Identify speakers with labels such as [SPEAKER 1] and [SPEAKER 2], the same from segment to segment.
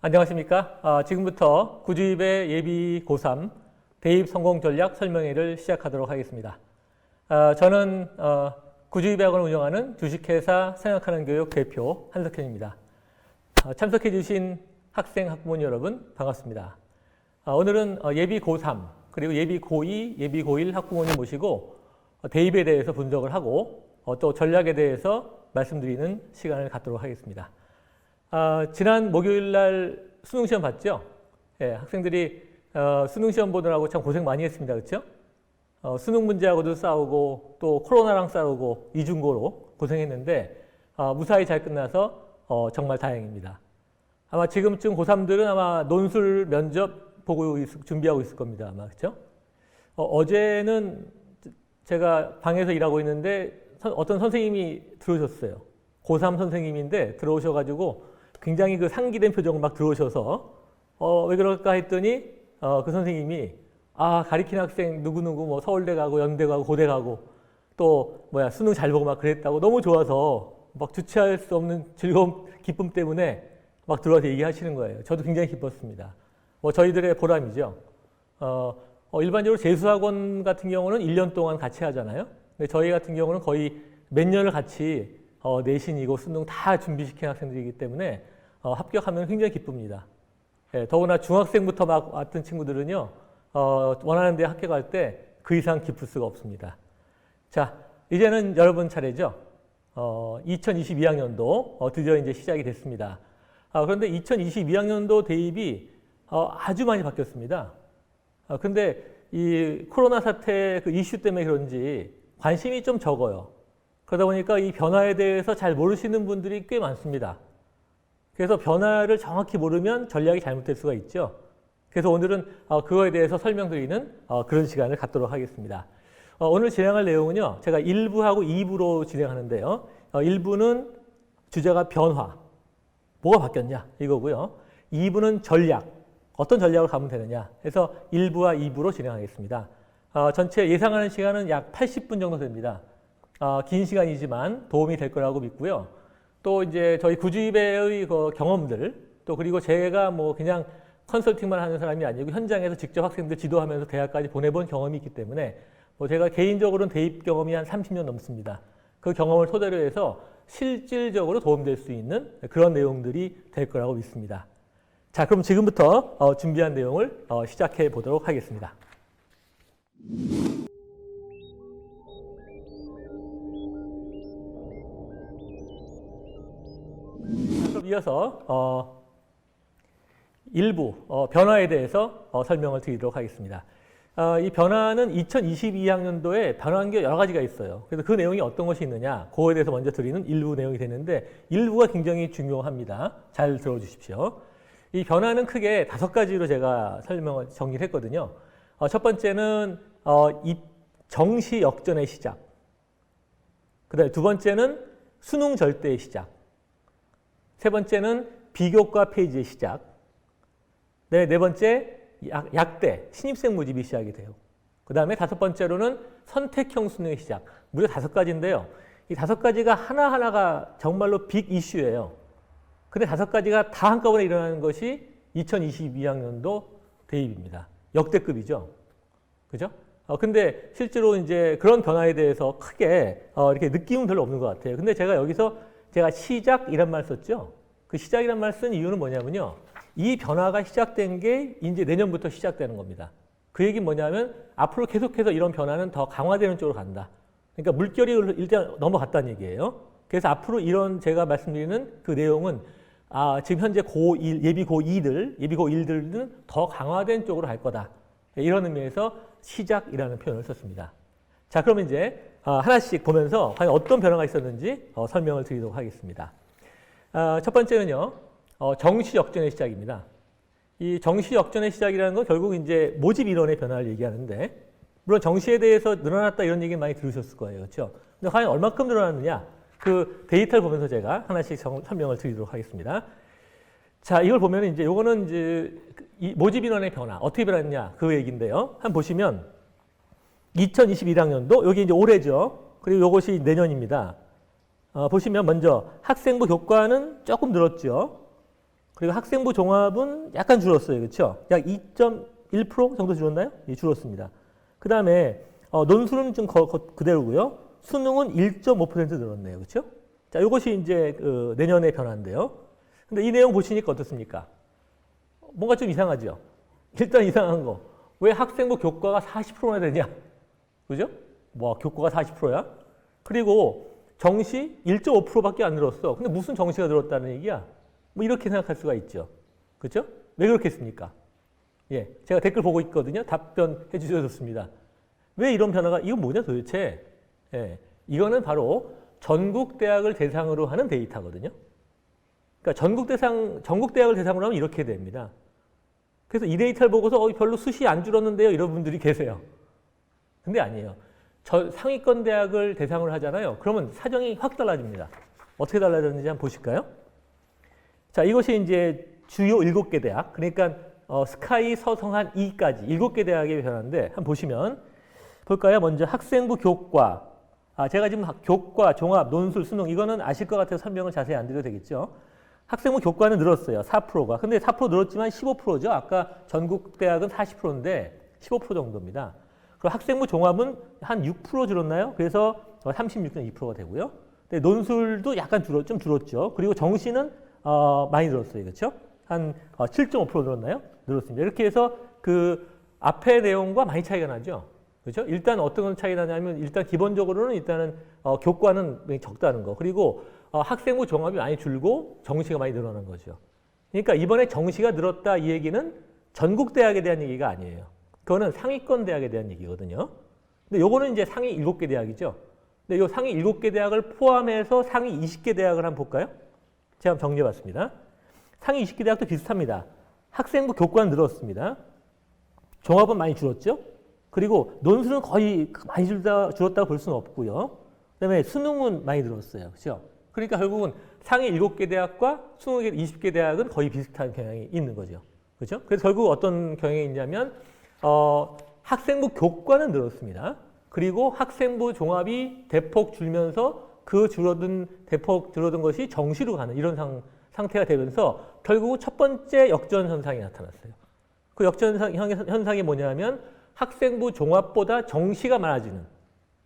[SPEAKER 1] 안녕하십니까. 지금부터 구주입의 예비 고3 대입 성공 전략 설명회를 시작하도록 하겠습니다. 저는 구주입학원을 운영하는 주식회사 생각하는 교육 대표 한석현입니다. 참석해 주신 학생, 학부모 여러분 반갑습니다. 오늘은 예비 고3 그리고 예비 고2, 예비 고1 학부모님 모시고 대입에 대해서 분석을 하고 또 전략에 대해서 말씀드리는 시간을 갖도록 하겠습니다. 지난 목요일 날 수능시험 봤죠? 예, 학생들이 수능시험 보느라고 참 고생 많이 했습니다. 그렇죠? 수능 문제하고도 싸우고 또 코로나랑 싸우고 이중고로 고생했는데 무사히 잘 끝나서 정말 다행입니다. 아마 지금쯤 고3들은 아마 논술 면접 보고 준비하고 있을 겁니다. 아마 그렇죠? 어제는 제가 방에서 일하고 있는데 어떤 선생님이 들어오셨어요. 고3 선생님인데 들어오셔가지고 굉장히 그 상기된 표정을 막 들어오셔서 왜 그럴까 했더니 그 선생님이 가리키는 학생 누구누구 뭐 서울대 가고 연대 가고 고대 가고 또 수능 잘 보고 막 그랬다고 너무 좋아서 막 주체할 수 없는 즐거움 기쁨 때문에 막 들어와서 얘기하시는 거예요. 저도 굉장히 기뻤습니다. 저희들의 보람이죠. 일반적으로 재수학원 같은 경우는 1년 동안 같이 하잖아요. 근데 저희 같은 경우는 거의 몇 년을 같이 내신이고 수능 다 준비시킨 학생들이기 때문에 합격하면 굉장히 기쁩니다. 예, 더구나 중학생부터 막 왔던 친구들은요, 원하는 데 합격할 때 그 이상 기쁠 수가 없습니다. 자, 이제는 여러분 차례죠. 2022학년도 드디어 이제 시작이 됐습니다. 그런데 2022학년도 대입이 아주 많이 바뀌었습니다. 근데 이 코로나 사태 그 이슈 때문에 그런지 관심이 좀 적어요. 그러다 보니까 이 변화에 대해서 잘 모르시는 분들이 꽤 많습니다. 그래서 변화를 정확히 모르면 전략이 잘못될 수가 있죠. 그래서 오늘은 그거에 대해서 설명드리는 그런 시간을 갖도록 하겠습니다. 오늘 진행할 내용은요. 제가 1부하고 2부로 진행하는데요. 1부는 주제가 변화, 뭐가 바뀌었냐 이거고요. 2부는 전략, 어떤 전략을 가면 되느냐 해서 1부와 2부로 진행하겠습니다. 전체 예상하는 시간은 약 80분 정도 됩니다. 긴 시간이지만 도움이 될 거라고 믿고요. 또 이제 저희 구주입의 그 경험들, 또 그리고 제가 그냥 컨설팅만 하는 사람이 아니고 현장에서 직접 학생들 지도하면서 대학까지 보내본 경험이 있기 때문에 제가 개인적으로는 대입 경험이 한 30년 넘습니다. 그 경험을 토대로 해서 실질적으로 도움될 수 있는 그런 내용들이 될 거라고 믿습니다. 자, 그럼 지금부터 준비한 내용을 시작해 보도록 하겠습니다. 그럼 이어서 일부 변화에 대해서 설명을 드리도록 하겠습니다. 이 변화는 2022학년도에 변화한 게 여러 가지가 있어요. 그래서 그 내용이 어떤 것이 있느냐, 그거에 대해서 먼저 드리는 일부 내용이 되는데 일부가 굉장히 중요합니다. 잘 들어주십시오. 이 변화는 크게 5가지로 제가 설명을 정리를 했거든요. 첫 번째는 이 정시 역전의 시작. 그다음에 두 번째는 수능 절대의 시작. 세 번째는 비교과 페이지의 시작. 네 번째 약대, 신입생 모집이 시작이 돼요. 그 다음에 5번째로는 선택형 수능의 시작. 무려 5가지인데요. 이 5가지가 하나하나가 정말로 빅 이슈예요. 근데 5가지가 다 한꺼번에 일어나는 것이 2022학년도 대입입니다. 역대급이죠. 그죠? 근데 실제로 이제 그런 변화에 대해서 크게 이렇게 느낌은 별로 없는 것 같아요. 근데 제가 여기서 제가 시작이란 말 썼죠. 그 시작이란 말 쓴 이유는 뭐냐면요. 이 변화가 시작된 게 이제 내년부터 시작되는 겁니다. 그 얘기는 뭐냐면 앞으로 계속해서 이런 변화는 더 강화되는 쪽으로 간다. 그러니까 물결이 일단 넘어갔다는 얘기예요. 그래서 앞으로 이런 제가 말씀드리는 그 내용은 지금 현재 고1, 예비 고1들은 더 강화된 쪽으로 갈 거다. 이런 의미에서 시작이라는 표현을 썼습니다. 자, 그럼 이제 하나씩 보면서 과연 어떤 변화가 있었는지 설명을 드리도록 하겠습니다. 첫 번째는요, 정시 역전의 시작입니다. 이 정시 역전의 시작이라는 건 결국 이제 모집 인원의 변화를 얘기하는데, 물론 정시에 대해서 늘어났다 이런 얘기 많이 들으셨을 거예요. 그렇죠? 근데 과연 얼마큼 늘어났느냐? 그 데이터를 보면서 제가 하나씩 설명을 드리도록 하겠습니다. 자, 이걸 보면 이제 요거는 이제 이 모집 인원의 변화, 어떻게 변했냐? 그 얘기인데요. 한번 보시면 2021학년도, 여기 이제 올해죠. 그리고 요것이 내년입니다. 보시면 먼저 학생부 교과는 조금 늘었죠. 그리고 학생부 종합은 약간 줄었어요. 그렇죠? 약 2.1% 정도 줄었나요? 예, 줄었습니다. 그 다음에 논술은 좀 그대로고요. 수능은 1.5% 늘었네요. 그렇죠? 자, 이것이 이제 내년의 변화인데요. 근데 이 내용 보시니까 어떻습니까? 뭔가 좀 이상하죠? 일단 이상한 거. 왜 학생부 교과가 40%나 되냐? 그죠? 뭐 교과가 40%야? 그리고 정시 1.5%밖에 안 늘었어. 근데 무슨 정시가 늘었다는 얘기야? 뭐 이렇게 생각할 수가 있죠. 그렇죠? 왜 그렇게 했습니까? 예, 제가 댓글 보고 있거든요. 답변해 주셔도 좋습니다. 왜 이런 변화가, 이건 뭐냐 도대체? 예, 이거는 바로 전국 대학을 대상으로 하는 데이터거든요. 그러니까 전국 대학을 대상으로 하면 이렇게 됩니다. 그래서 이 데이터를 보고서 별로 숱이 안 줄었는데요. 이런 분들이 계세요. 근데 아니에요. 상위권 대학을 대상으로 하잖아요. 그러면 사정이 확 달라집니다. 어떻게 달라졌는지 한번 보실까요? 자, 이것이 이제 주요 7개 대학, 그러니까 스카이, 서성한, 이까지 7개 대학의 변화인데 한번 보시면 볼까요? 먼저 학생부 교과. 제가 지금 교과, 종합, 논술, 수능 이거는 아실 것 같아서 설명을 자세히 안 드려도 되겠죠. 학생부 교과는 늘었어요. 4%가. 근데 4% 늘었지만 15%죠. 아까 전국 대학은 40%인데 15% 정도입니다. 그리고 학생부 종합은 한 6% 줄었나요? 그래서 36.2%가 되고요. 근데 논술도 약간 좀 줄었죠. 그리고 정시는 많이 늘었어요. 그렇죠? 한 7.5% 늘었나요? 늘었습니다. 이렇게 해서 그 앞의 내용과 많이 차이가 나죠. 그렇죠? 일단 어떤 차이가 나냐면 일단 기본적으로는 일단은 교과는 적다는 거. 그리고 학생부 종합이 많이 줄고 정시가 많이 늘어난 거죠. 그러니까 이번에 정시가 늘었다 이 얘기는 전국 대학에 대한 얘기가 아니에요. 그거는 상위권 대학에 대한 얘기거든요. 근데 요거는 이제 상위 7개 대학이죠. 근데 요 상위 7개 대학을 포함해서 상위 20개 대학을 한번 볼까요? 제가 한번 정리해 봤습니다. 상위 20개 대학도 비슷합니다. 학생부 교과는 늘었습니다. 종합은 많이 줄었죠. 그리고 논술은 거의 많이 줄었다고 볼 수는 없고요. 그다음에 수능은 많이 늘었어요. 그렇죠? 그러니까 결국은 상위 7개 대학과 20개 대학은 거의 비슷한 경향이 있는 거죠. 그렇죠? 그래서 결국 어떤 경향이 있냐면 학생부 교과는 늘었습니다. 그리고 학생부 종합이 대폭 줄면서 그 대폭 줄어든 것이 정시로 가는 이런 상태가 되면서 결국 첫 번째 역전 현상이 나타났어요. 그 역전 현상이 뭐냐면 학생부 종합보다 정시가 많아지는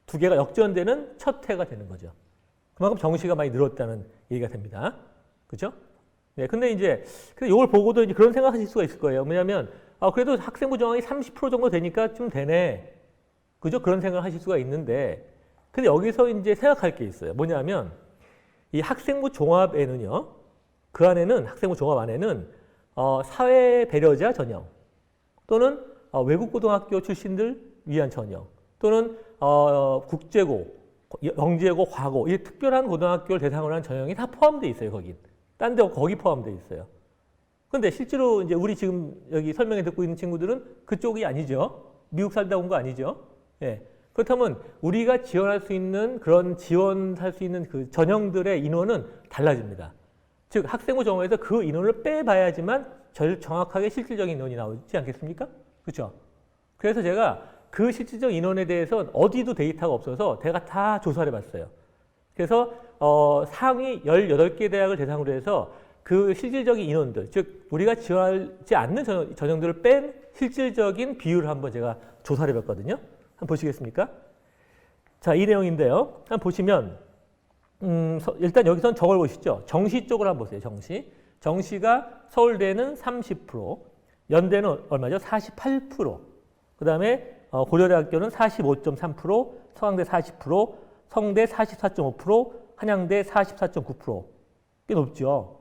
[SPEAKER 1] 두 개가 역전되는 첫 해가 되는 거죠. 그만큼 정시가 많이 늘었다는 얘기가 됩니다. 그렇죠? 네, 근데 이걸 보고도 이제 그런 생각하실 수가 있을 거예요. 뭐냐면 그래도 학생부 종합이 30% 정도 되니까 좀 되네. 그죠? 그런 생각을 하실 수가 있는데, 근데 여기서 이제 생각할 게 있어요. 뭐냐면 이 학생부 종합에는요, 학생부 종합 안에는 사회 배려자 전형 또는 외국 고등학교 출신들 위한 전형 또는 국제고, 영재고, 과고 이 특별한 고등학교를 대상으로 한 전형이 다 포함되어 있어요. 거기 포함되어 있어요. 근데 실제로 이제 우리 지금 여기 설명회 듣고 있는 친구들은 그쪽이 아니죠. 미국 살다 온 거 아니죠. 예. 그렇다면 우리가 지원할 수 있는 지원할 수 있는 그 전형들의 인원은 달라집니다. 즉 학생부 종합에서 그 인원을 빼봐야지만 정확하게 실질적인 인원이 나오지 않겠습니까? 그렇죠? 그래서 제가 그 실질적 인원에 대해서 어디도 데이터가 없어서 제가 다 조사를 해봤어요. 그래서 상위 18개 대학을 대상으로 해서 그 실질적인 인원들, 즉 우리가 지원하지 않는 전형들을 뺀 실질적인 비율을 한번 제가 조사를 해봤거든요. 한번 보시겠습니까? 자, 이 내용인데요. 한번 보시면 일단 여기선 저걸 보시죠. 정시 쪽을 한번 보세요. 정시가 서울대는 30%, 연대는 얼마죠? 48%. 그 다음에 고려대학교는 45.3%, 서강대 40%, 성대 44.5%, 한양대 44.9%. 꽤 높죠.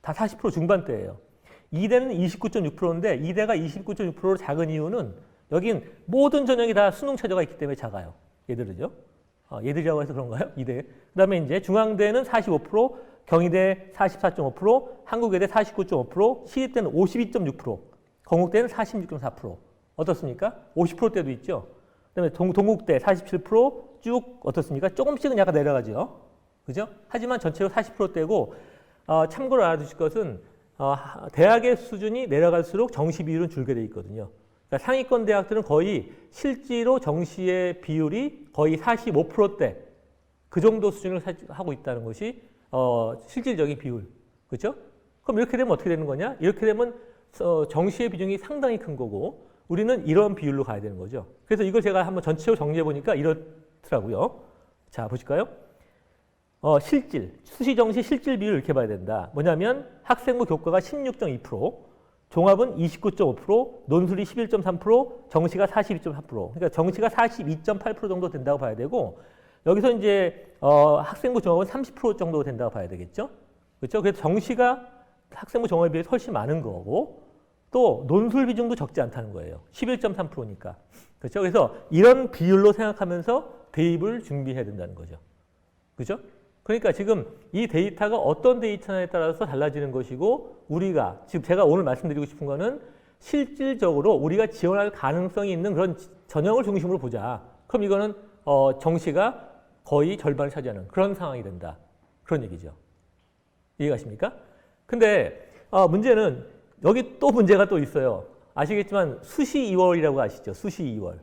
[SPEAKER 1] 다 40% 중반대예요. 이대는 29.6%인데 이대가 29.6%로 작은 이유는 여긴 모든 전형이 다 수능 최저가 있기 때문에 작아요. 얘들은요. 얘들이라고 해서 그런가요? 이대. 그 다음에 이제 중앙대는 45%, 경희대 44.5%, 한국외대 49.5%, 시립대는 52.6%, 건국대는 46.4%. 어떻습니까? 50%대도 있죠. 그다음에 동국대 47%쭉 어떻습니까? 조금씩은 약간 내려가죠. 그죠? 하지만 전체로 40%대고 참고로 알아두실 것은 대학의 수준이 내려갈수록 정시 비율은 줄게 돼 있거든요. 그러니까 상위권 대학들은 거의 실제로 정시의 비율이 거의 45%대 그 정도 수준을 하고 있다는 것이 실질적인 비율. 그렇죠? 그럼 이렇게 되면 어떻게 되는 거냐? 이렇게 되면 정시의 비중이 상당히 큰 거고 우리는 이런 비율로 가야 되는 거죠. 그래서 이걸 제가 한번 전체적으로 정리해 보니까 이렇더라고요. 자, 보실까요? 실질, 수시 정시 실질 비율을 이렇게 봐야 된다. 뭐냐면 학생부 교과가 16.2%, 종합은 29.5%, 논술이 11.3%, 정시가 42.4%. 그러니까 정시가 42.8% 정도 된다고 봐야 되고 여기서 이제 학생부 종합은 30% 정도 된다고 봐야 되겠죠. 그렇죠? 그래서 정시가 학생부 종합에 비해 훨씬 많은 거고 또 논술 비중도 적지 않다는 거예요. 11.3%니까. 그렇죠? 그래서 이런 비율로 생각하면서 대입을 준비해야 된다는 거죠. 그렇죠? 그러니까 지금 이 데이터가 어떤 데이터냐에 따라서 달라지는 것이고 우리가 지금 제가 오늘 말씀드리고 싶은 거는 실질적으로 우리가 지원할 가능성이 있는 그런 전형을 중심으로 보자. 그럼 이거는 정시가 거의 절반을 차지하는 그런 상황이 된다. 그런 얘기죠. 이해가십니까? 근데 문제는 여기 또 문제가 또 있어요. 아시겠지만 수시 2월이라고 아시죠? 수시 2월.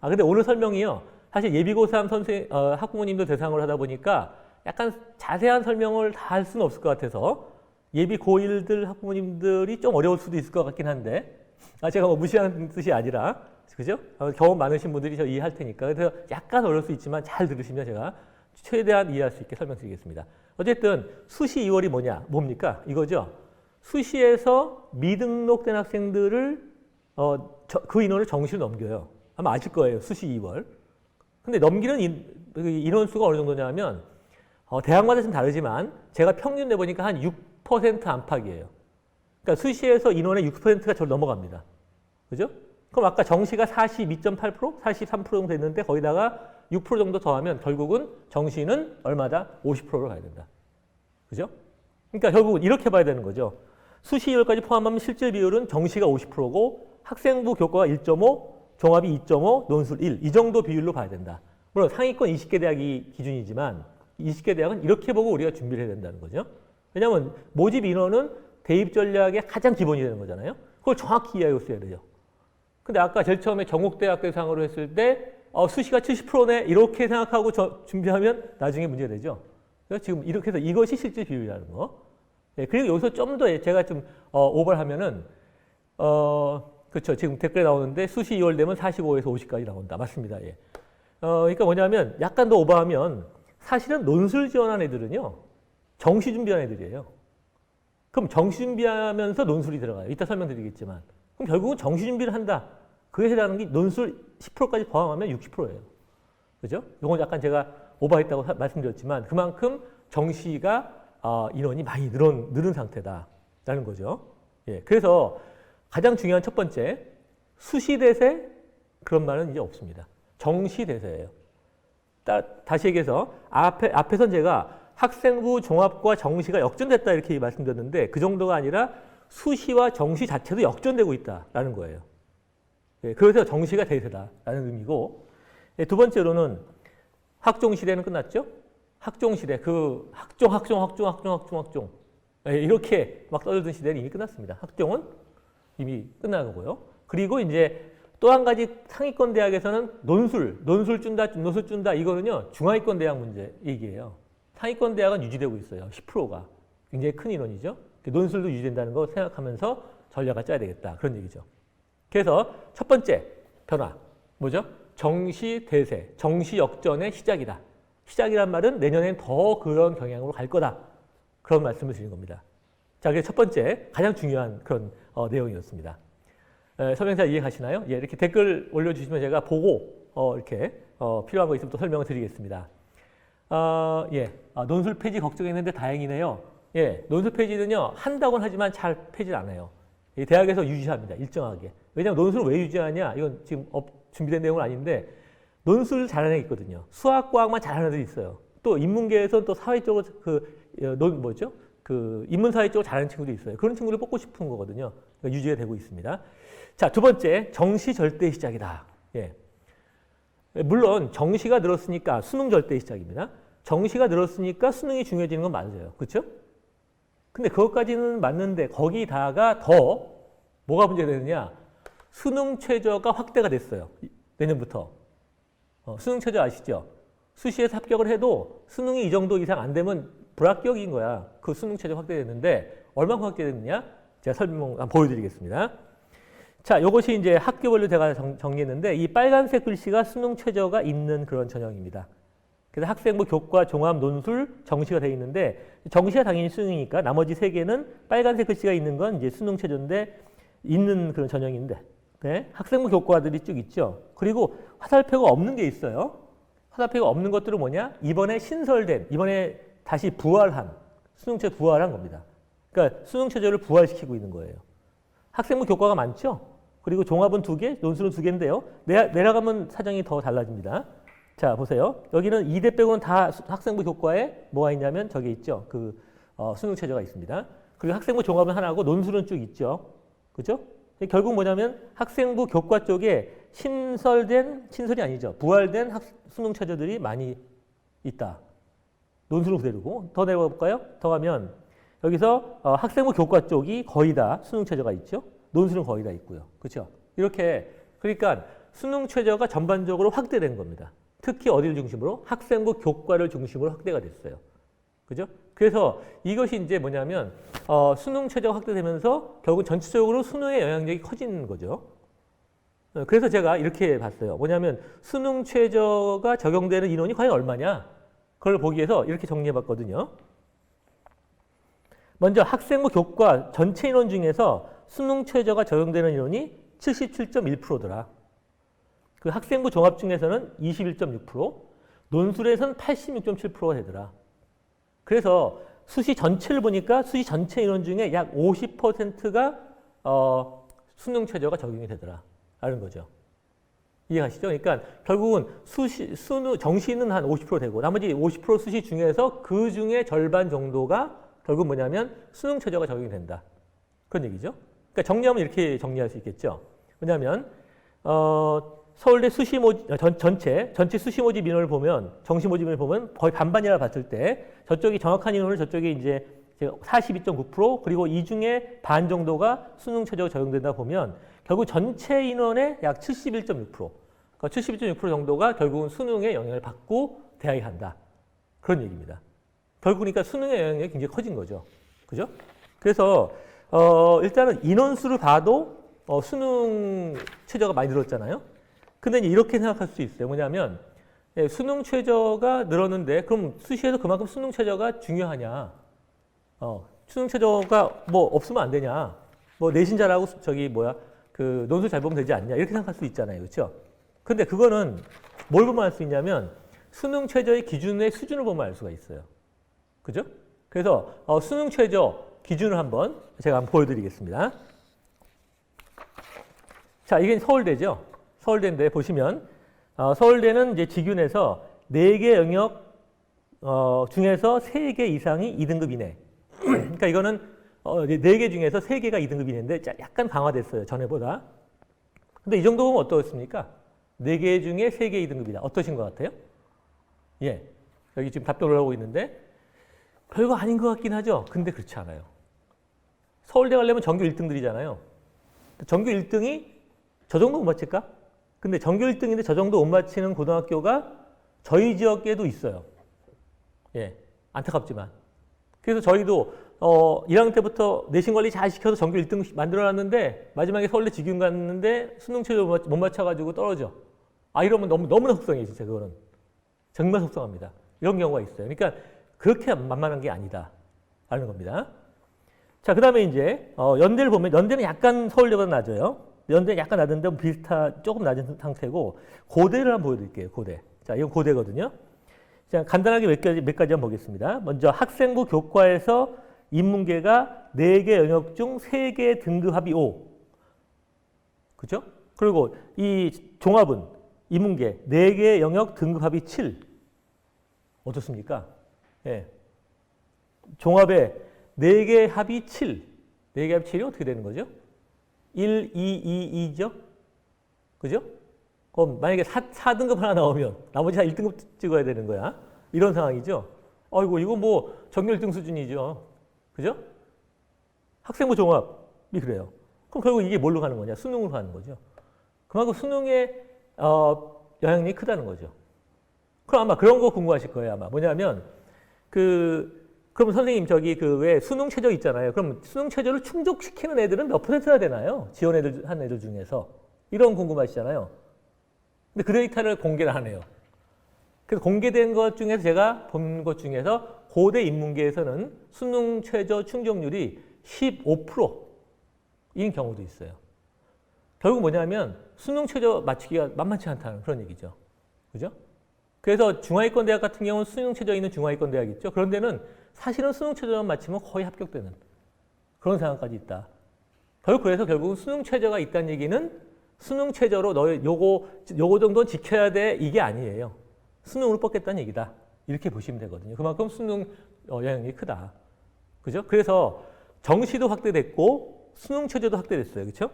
[SPEAKER 1] 근데 오늘 설명이요. 사실 예비고3 학부모님도 대상으로 하다 보니까 약간 자세한 설명을 다 할 수는 없을 것 같아서 예비 고1들 학부모님들이 좀 어려울 수도 있을 것 같긴 한데 제가 뭐 무시하는 뜻이 아니라 그죠? 경험 많으신 분들이 저 이해할 테니까 그래서 약간 어려울 수 있지만 잘 들으시면 제가 최대한 이해할 수 있게 설명드리겠습니다. 어쨌든 수시 2월이 뭡니까? 이거죠. 수시에서 미등록된 학생들을 그 인원을 정시로 넘겨요. 아마 아실 거예요. 수시 2월. 근데 넘기는 인원수가 어느 정도냐면 대학마다 좀 다르지만 제가 평균 내보니까 한 6% 안팎이에요. 그러니까 수시에서 인원의 6%가 저를 넘어갑니다. 그죠? 그럼 아까 정시가 42.8%, 43% 정도 됐는데 거기다가 6% 정도 더하면 결국은 정시는 얼마다? 50%로 가야 된다. 그죠? 그러니까 결국은 이렇게 봐야 되는 거죠. 수시 2월까지 포함하면 실질 비율은 정시가 50%고 학생부 교과가 1.5, 종합이 2.5, 논술 1. 이 정도 비율로 봐야 된다. 물론 상위권 20개 대학이 기준이지만 20개 대학은 이렇게 보고 우리가 준비를 해야 된다는 거죠. 왜냐하면 모집 인원은 대입 전략의 가장 기본이 되는 거잖아요. 그걸 정확히 이해하고 있어야 되죠. 근데 아까 제일 처음에 전국대학 대상으로 했을 때 수시가 70%네 이렇게 생각하고 준비하면 나중에 문제가 되죠. 그래서 지금 이렇게 해서 이것이 실질 비율이라는 거. 네, 그리고 여기서 좀 더 제가 좀 오버를 하면은 그렇죠. 지금 댓글에 나오는데 수시 2월 되면 45에서 50까지 나온다. 맞습니다. 예. 그러니까 뭐냐면 약간 더 오버하면 사실은 논술 지원한 애들은요. 정시 준비한 애들이에요. 그럼 정시 준비하면서 논술이 들어가요. 이따 설명드리겠지만. 그럼 결국은 정시 준비를 한다. 그에 해당하는 게 논술 10%까지 포함하면 60%예요. 그죠? 이건 약간 제가 오버했다고 말씀드렸지만 그만큼 정시가 인원이 많이 늘은 상태다라는 거죠. 예. 그래서 가장 중요한 첫 번째, 수시 대세 그런 말은 이제 없습니다. 정시 대세예요. 다시 얘기해서 앞에선 제가 학생부 종합과 정시가 역전됐다 이렇게 말씀드렸는데 그 정도가 아니라 수시와 정시 자체도 역전되고 있다라는 거예요. 예, 그래서 정시가 대세다라는 의미고 두 번째로는 학종 시대는 끝났죠. 학종 시대, 그 학종 예, 이렇게 막 떠들던 시대는 이미 끝났습니다. 학종은 이미 끝난 거고요. 그리고 이제 또 한 가지 상위권 대학에서는 논술 준다 이거는요 중하위권 대학 문제 얘기예요. 상위권 대학은 유지되고 있어요. 10%가 굉장히 큰 인원이죠. 논술도 유지된다는 거 생각하면서 전략을 짜야 되겠다 그런 얘기죠. 그래서 첫 번째 변화 뭐죠? 정시 대세, 정시 역전의 시작이다. 시작이란 말은 내년엔 더 그런 경향으로 갈 거다. 그런 말씀을 드린 겁니다. 자, 그래서 첫 번째 가장 중요한 그런 내용이었습니다. 설명자 이해가시나요? 예, 이렇게 댓글 올려주시면 제가 보고 이렇게 필요한 거 있으면 또 설명을 드리겠습니다. 논술 폐지 걱정했는데 다행이네요. 예, 논술 폐지는요 한다고는 하지만 잘 폐지를 안 해요. 대학에서 유지합니다. 일정하게. 왜냐하면 논술을 왜 유지하냐? 이건 지금 준비된 내용은 아닌데 논술을 잘하는 애 있거든요. 수학, 과학만 잘하는 애들이 있어요. 또 인문계에서는 또 사회 쪽으로 인문사회 쪽으로 잘하는 친구도 있어요. 그런 친구를 뽑고 싶은 거거든요. 그러니까 유지가 되고 있습니다. 자, 두 번째, 정시 절대 시작이다. 예. 물론 정시가 늘었으니까 수능 절대 시작입니다. 정시가 늘었으니까 수능이 중요해지는 건 맞아요. 그렇죠? 근데 그것까지는 맞는데 거기다가 더 뭐가 문제되느냐? 수능 최저가 확대가 됐어요. 내년부터. 수능 최저 아시죠? 수시에서 합격을 해도 수능이 이 정도 이상 안 되면 불합격인 거야. 그 수능 최저 확대됐는데 얼마큼 확대됐느냐? 제가 설명 한번 보여드리겠습니다. 자, 이것이 이제 학교별로 제가 정리했는데 이 빨간색 글씨가 수능 최저가 있는 그런 전형입니다. 그래서 학생부 교과 종합 논술 정시가 되어 있는데 정시가 당연히 수능이니까 나머지 세 개는 빨간색 글씨가 있는 건 이제 수능 최저인데 있는 그런 전형인데 네? 학생부 교과들이 쭉 있죠. 그리고 화살표가 없는 게 있어요. 화살표가 없는 것들은 뭐냐? 이번에 신설된, 이번에 다시 부활한 수능 최저 부활한 겁니다. 그러니까 수능 최저를 부활시키고 있는 거예요. 학생부 교과가 많죠. 그리고 종합은 2개, 논술은 2개인데요. 내려가면 사정이 더 달라집니다. 자, 보세요. 여기는 2대 빼고는 다 학생부 교과에 뭐가 있냐면 저기 있죠. 수능 최저가 있습니다. 그리고 학생부 종합은 하나고 논술은 쭉 있죠. 그죠? 결국 뭐냐면 학생부 교과 쪽에 신설이 아니죠. 부활된 수능 최저들이 많이 있다. 논술은 그대로고. 더 내려볼까요? 더 가면 여기서 학생부 교과 쪽이 거의 다 수능 최저가 있죠. 논술은 거의 다 있고요. 그렇죠? 이렇게 그러니까 수능 최저가 전반적으로 확대된 겁니다. 특히 어디를 중심으로? 학생부 교과를 중심으로 확대가 됐어요. 그죠? 그래서 이것이 이제 뭐냐면 수능 최저가 확대되면서 결국 전체적으로 수능의 영향력이 커지는 거죠. 그래서 제가 이렇게 봤어요. 뭐냐면 수능 최저가 적용되는 인원이 과연 얼마냐? 그걸 보기 위해서 이렇게 정리해 봤거든요. 먼저 학생부 교과 전체 인원 중에서 수능 최저가 적용되는 인원이 77.1%더라. 그 학생부 종합 중에서는 21.6%, 논술에서는 86.7%가 되더라. 그래서 수시 전체를 보니까 수시 전체 인원 중에 약 50%가 수능 최저가 적용이 되더라. 라는 거죠. 이해가시죠? 그러니까 결국은 정시는 한 50% 되고 나머지 50% 수시 중에서 그 중에 절반 정도가 결국 뭐냐면 수능 최저가 적용이 된다. 그런 얘기죠. 그러니까 정리하면 이렇게 정리할 수 있겠죠. 왜냐하면 서울대 수시 모집 전체 수시 모집 인원을 보면 정시 모집 인원을 보면 거의 반반이라 봤을 때 저쪽이 정확한 인원을 저쪽이 이제 42.9% 그리고 이 중에 반 정도가 수능 최저가 적용된다 보면 결국 전체 인원의 약 71.6%, 그러니까 71.6% 정도가 결국은 수능에 영향을 받고 대학에 간다. 그런 얘기입니다. 결국 그러니까 수능의 영향력이 굉장히 커진 거죠. 그죠? 그래서 일단은 인원수를 봐도 수능 최저가 많이 늘었잖아요. 근데 이렇게 생각할 수 있어요. 뭐냐면 수능 최저가 늘었는데 그럼 수시에서 그만큼 수능 최저가 중요하냐? 수능 최저가 뭐 없으면 안 되냐? 뭐 내신 잘하고 논술 잘 보면 되지 않냐? 이렇게 생각할 수 있잖아요. 그렇죠? 근데 그거는 뭘 보면 알 수 있냐면 수능 최저의 기준의 수준을 보면 알 수가 있어요. 그죠? 그래서 수능 최저 기준을 제가 한번 보여드리겠습니다. 자, 이게 서울대죠. 서울대인데 보시면 서울대는 이제 직윤에서 4개 영역 중에서 3개 이상이 2등급 이내. 그러니까 이거는 4개 중에서 3개가 2등급 이내인데 약간 강화됐어요. 전에보다. 근데 이 정도 보면 어떻습니까? 4개 중에 3개 2등급이다. 어떠신 것 같아요? 예. 여기 지금 답변 올라오고 있는데 별거 아닌 것 같긴 하죠. 근데 그렇지 않아요. 서울대 가려면 전교 1등들이잖아요. 전교 1등이 저 정도 못 맞힐까? 근데 전교 1등인데 저 정도 못 맞히는 고등학교가 저희 지역에도 있어요. 예, 안타깝지만. 그래서 저희도 1학년 때부터 내신 관리 잘 시켜서 전교 1등 만들어놨는데 마지막에 서울대 직윤 갔는데 수능 최저 못 맞춰가지고 떨어져. 이러면 너무나 속상해 진짜 그거는. 정말 속상합니다. 이런 경우가 있어요. 그러니까 그렇게 만만한 게 아니다. 라는 겁니다. 자, 그 다음에 이제 연대를 보면 연대는 약간 서울대보다 낮아요. 연대는 약간 낮은데 조금 낮은 상태고 고대를 한번 보여드릴게요. 고대. 자, 이건 고대거든요. 자, 간단하게 몇 가지 한번 보겠습니다. 먼저 학생부 교과에서 인문계가 4개 영역 중 3개 등급 합이 5. 그죠? 그리고 이 종합은 인문계 4개 영역 등급 합이 7. 어떻습니까? 예. 종합에 4개 합이 7. 4개 합이 7이 어떻게 되는 거죠? 1, 2, 2죠? 그죠? 그럼 만약에 4등급 하나 나오면 나머지 다 1등급 찍어야 되는 거야. 이런 상황이죠. 아이고, 이거 뭐 전교 1등 수준이죠. 그죠? 학생부 종합이 그래요. 그럼 결국 이게 뭘로 가는 거냐? 수능으로 가는 거죠. 그만큼 수능의 영향력이 크다는 거죠. 그럼 아마 그런 거 궁금하실 거예요. 아마 뭐냐면 그럼 선생님 저기 그 왜 수능 최저 있잖아요. 그럼 수능 최저를 충족시키는 애들은 몇 %나 되나요? 지원 애들 한 애들 중에서. 이런 궁금하시잖아요. 근데 그 데이터를 공개를 안 해요. 그래서 공개된 것 중에서 제가 본 것 중에서 고대 인문계에서는 수능 최저 충족률이 15%인 경우도 있어요. 결국 뭐냐면 수능 최저 맞추기가 만만치 않다는 그런 얘기죠. 그죠? 그래서 중하위권 대학 같은 경우는 수능 최저 있는 중하위권 대학 있죠. 그런 데는 사실은 수능 최저만 맞추면 거의 합격되는 그런 상황까지 있다. 그래서 결국은 수능 최저가 있다는 얘기는 수능 최저로 너 요거 정도는 지켜야 돼 이게 아니에요. 수능으로 뽑겠다는 얘기다. 이렇게 보시면 되거든요. 그만큼 수능 영향력이 크다. 그죠? 그래서 정시도 확대됐고 수능 최저도 확대됐어요. 그렇죠?